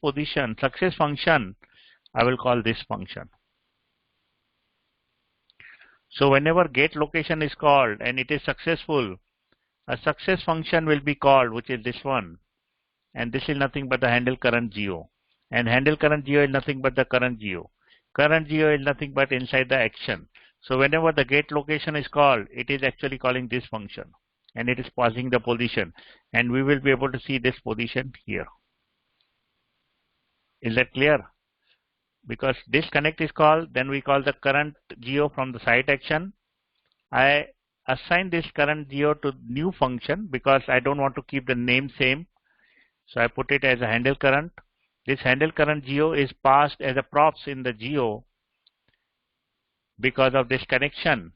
function, I will call this function. So whenever get location is called and it is successful, a success function will be called, which is this one, and this is nothing but the handle current geo, and handle current geo is nothing but the current geo. Current geo is nothing but inside the action. So whenever the get location is called, it is actually calling this function and it is passing the position, and we will be able to see this position here. Is that clear? Because this connect is called, then we call the current geo from the site action. I assign this current geo to new function because I don't want to keep the name same. So I put it as a handle current. This handle current geo is passed as a props in the geo because of this connection.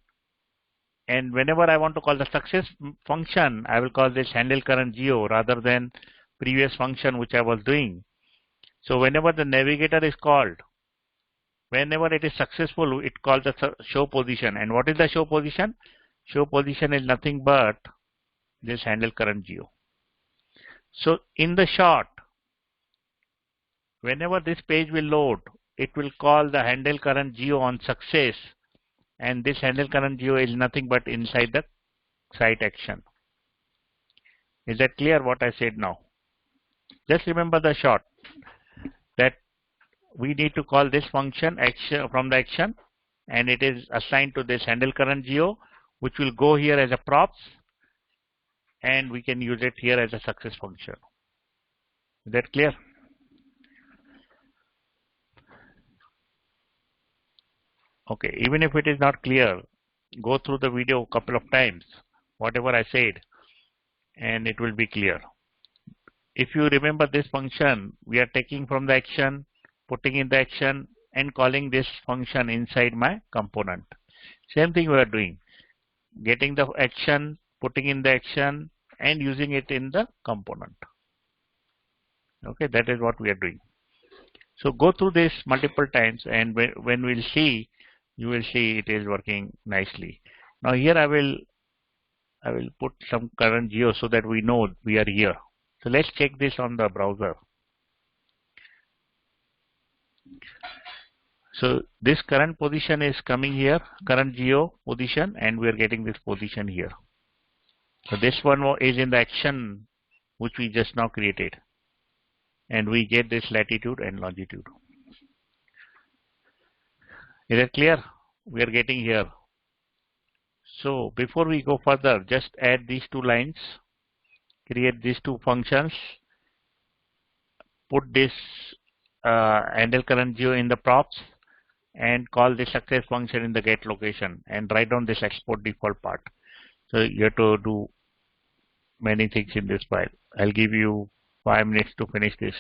And whenever I want to call the success function, I will call this handle current geo rather than previous function which I was doing. So whenever the navigator is called, whenever it is successful, it calls the show position. And what is the show position? Show position is nothing but this handle current geo. So in the short, whenever this page will load, it will call the handle current geo on success, and this handle current geo is nothing but inside the site action. Is that clear what I said now? Just remember the short, that we need to call this function action from the action, and it is assigned to this handle current geo, which will go here as a props, and we can use it here as a success function. Is that clear? Okay, even if it is not clear, go through the video a couple of times, whatever I said, and it will be clear. If you remember this function, we are taking from the action, putting in the action, and calling this function inside my component. Same thing we are doing, getting the action, putting in the action, and using it in the component. Okay, that is what we are doing. So go through this multiple times, and when we'll see, you will see it is working nicely. Now here I will put some current geo so that we know we are here. So let's check this on the browser. So this current position is coming here, current geo position, and we are getting this position here. So this one is in the action which we just now created, and we get this latitude and longitude. Is it clear? We are getting here. So before we go further, just add these two lines, create these two functions, put this handle current geo in the props and call the success function in the get location and write down this export default part. So you have to do many things in this file. I'll give you 5 minutes to finish this.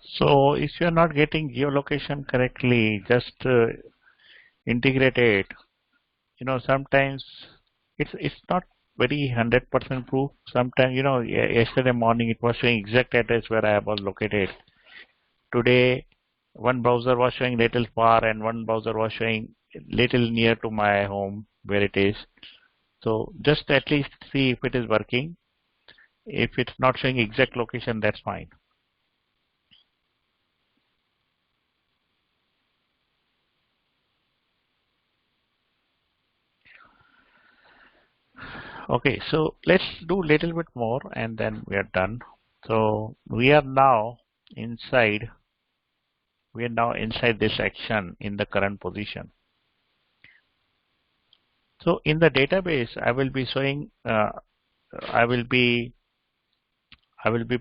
So if you're not getting geolocation correctly, just integrate it. Sometimes it's not very 100% proof. Sometimes, yesterday morning it was showing exact address where I was located. Today, one browser was showing little far and one browser was showing little near to my home where it is. So just at least see if it is working. If it's not showing exact location, that's fine. Okay, so let's do a little bit more and then we are done. So inside, we are now inside this action in the current position. So in the database, I will be showing, I will be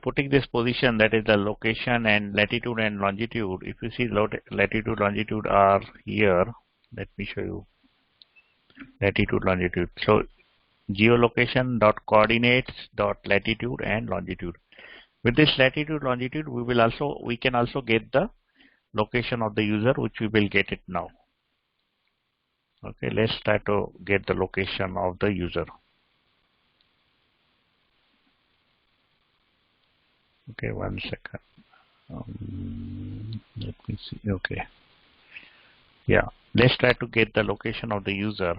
putting this position, that is the location and latitude and longitude. If you see latitude, longitude are here. Let me show you latitude, longitude. So geolocation dot coordinates dot latitude and longitude. With this latitude, longitude, we can also get the location of the user, which we will get it now. Okay, let's try to get the location of the user. Okay, 1 second. Let me see. Okay. Yeah, let's try to get the location of the user.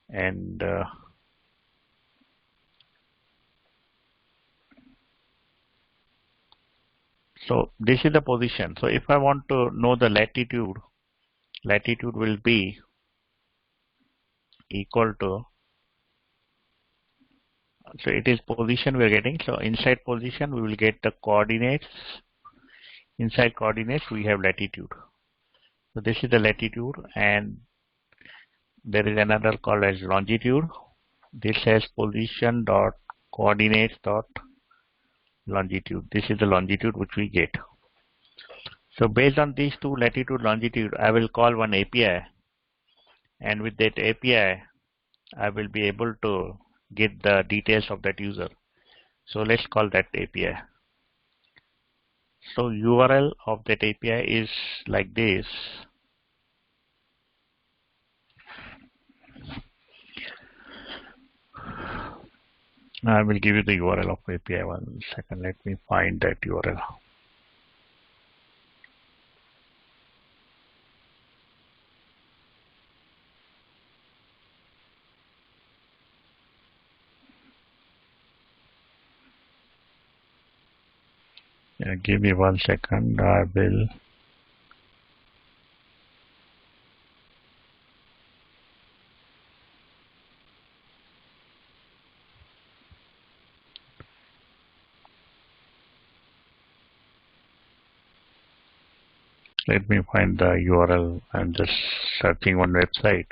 And so this is the position. So if I want to know the latitude, latitude will be equal to, so it is position we are getting. So inside position, we will get the coordinates. Inside coordinates, we have latitude. So this is the latitude, and there is another called as longitude. This has position dot coordinates dot longitude. This is the longitude which we get. So based on these two, latitude, longitude, I will call one API, and with that API, I will be able to get the details of that user. So let's call that API. So URL of that API is like this. I will give you the URL of API. 1 second, let me find that URL. Yeah, give me 1 second. I will. Let me find the URL. I'm just searching one website.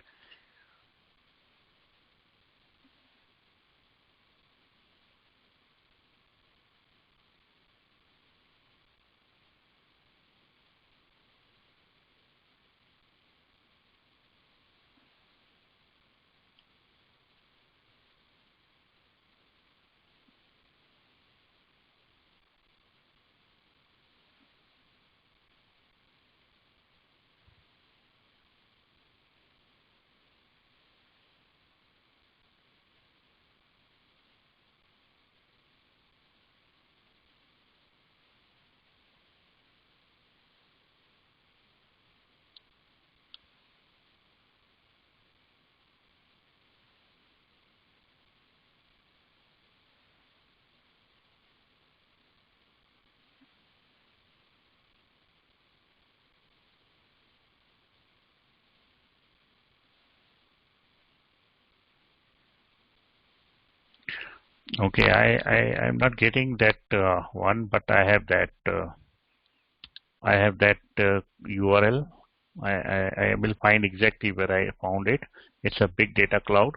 Okay, I'm not getting that one, but I have that URL. I will find exactly where I found it. It's a big data cloud.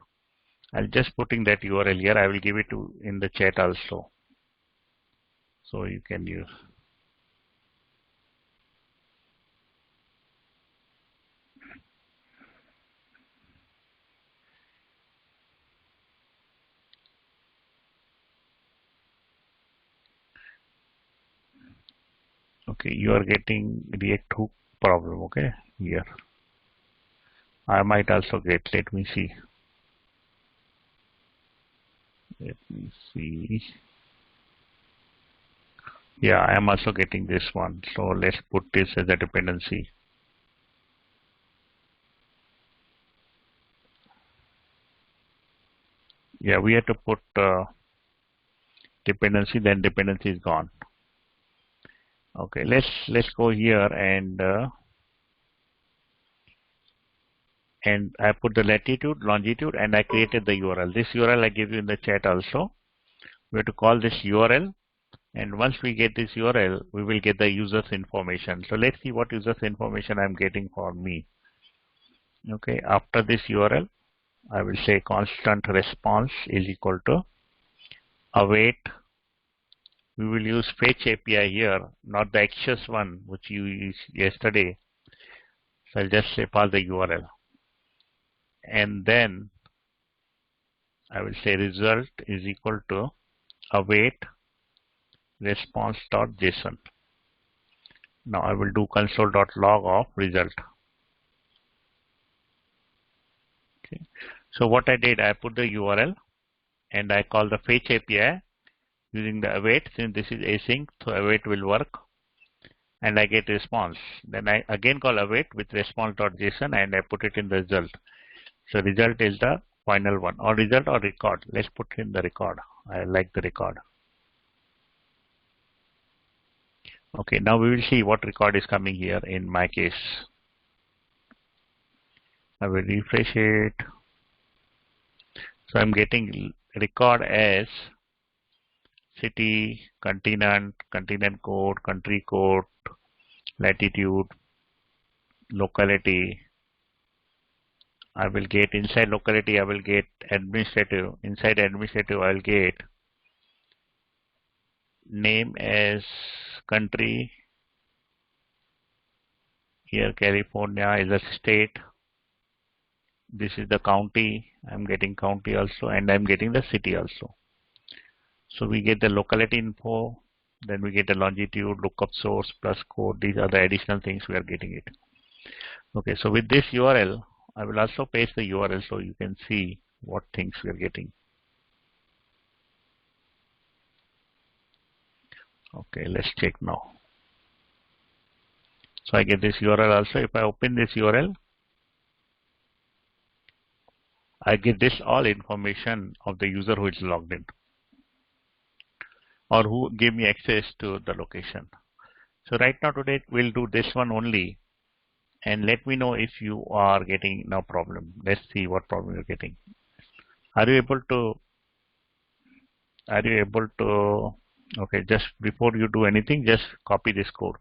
I'll just putting that URL here. I will give it to in the chat also, so you can use. Okay, you are getting react hook problem. Okay, here I might also get. Let me see. Let me see. Yeah, I am also getting this one. So let's put this as a dependency. Yeah, we have to put dependency. Then dependency is gone. Okay, let's go here and I put the latitude, longitude, and I created the URL. This URL I give you in the chat also. We have to call this URL, and once we get this URL, we will get the user's information. So let's see what user's information I'm getting for me. Okay, after this URL, I will say constant response is equal to await. We will use fetch API here, not the access one which you used yesterday. So I'll just say pass the URL, and then I will say result is equal to await response.json. Now I will do console.log of result. Okay. So what I did, I put the URL and I call the fetch API using the await. Since this is async, so await will work, and I get response. Then I again call await with response.json and I put it in the result. So result is the final one, or result or record. Let's put in the record. I like the record. Okay, now we will see what record is coming here in my case. I will refresh it. So I'm getting record as city, continent, continent code, country code, latitude, locality. I will get inside locality, I will get administrative. Inside administrative, I will get name as country. Here California is a state. This is the county. I'm getting county also, and I'm getting the city also. So we get the locality info, then we get the longitude, lookup source plus code. These are the additional things we are getting it. Okay, so with this URL, I will also paste the URL so you can see what things we are getting. Okay, let's check now. So I get this URL also. If I open this URL, I get this all information of the user who is logged in or who gave me access to the location. So right now today we'll do this one only, and let me know if you are getting no problem. Let's see what problem you're getting. Are you able to okay, just before you do anything, just copy this code.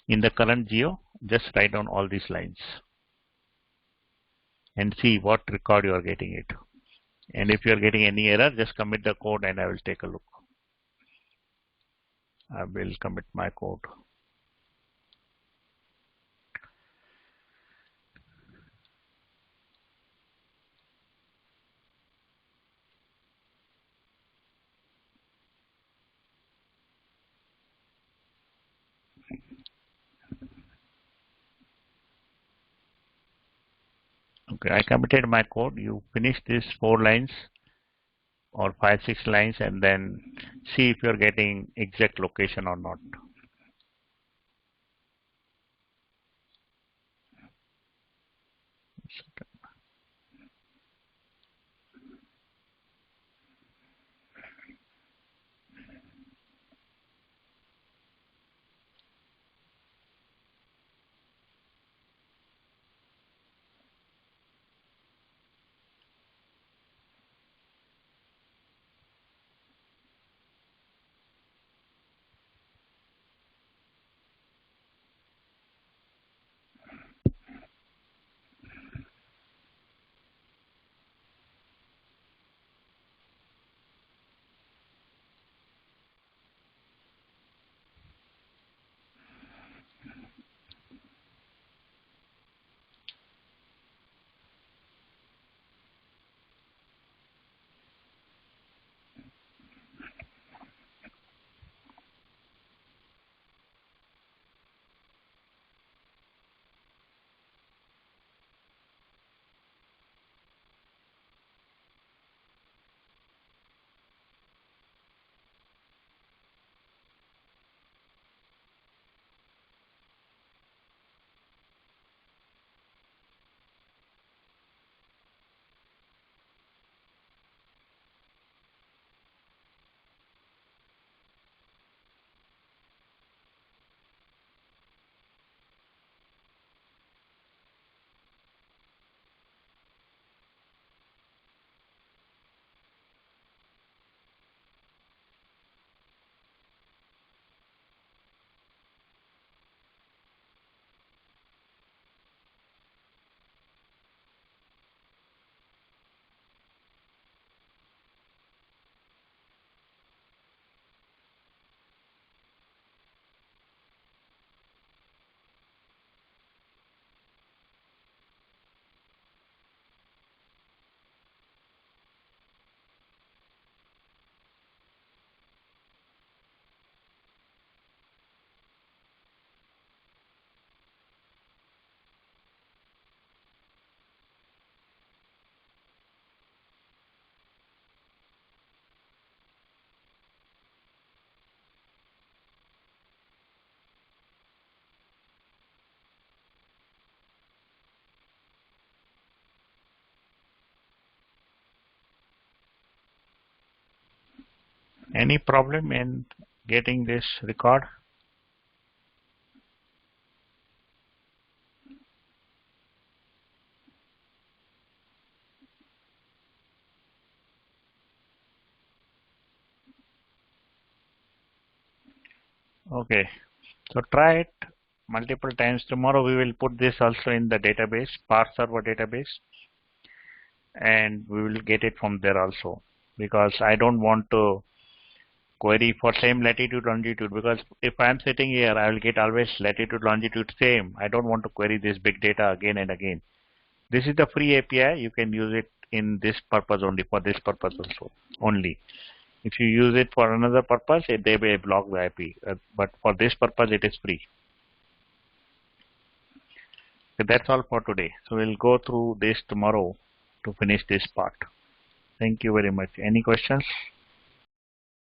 In the current geo, just write down all these lines and see what record you are getting it. And if you are getting any error, just commit the code and I will take a look. I will commit my code. Okay, I committed my code. You finish these 4 lines or 5-6 lines and then see if you're getting exact location or not. Any problem in getting this record? Okay, so try it multiple times. Tomorrow we will put this also in the database, Spark server database, and we will get it from there also, because I don't want to query for same latitude longitude, because if I am sitting here I will get always latitude longitude same. I don't want to query this big data again and again. This is the free API. You can use it in this purpose only, for this purpose also only. If you use it for another purpose, they may block the IP. But for this purpose, it is free. So that's all for today. So we'll go through this tomorrow to finish this part. Thank you very much. Any questions?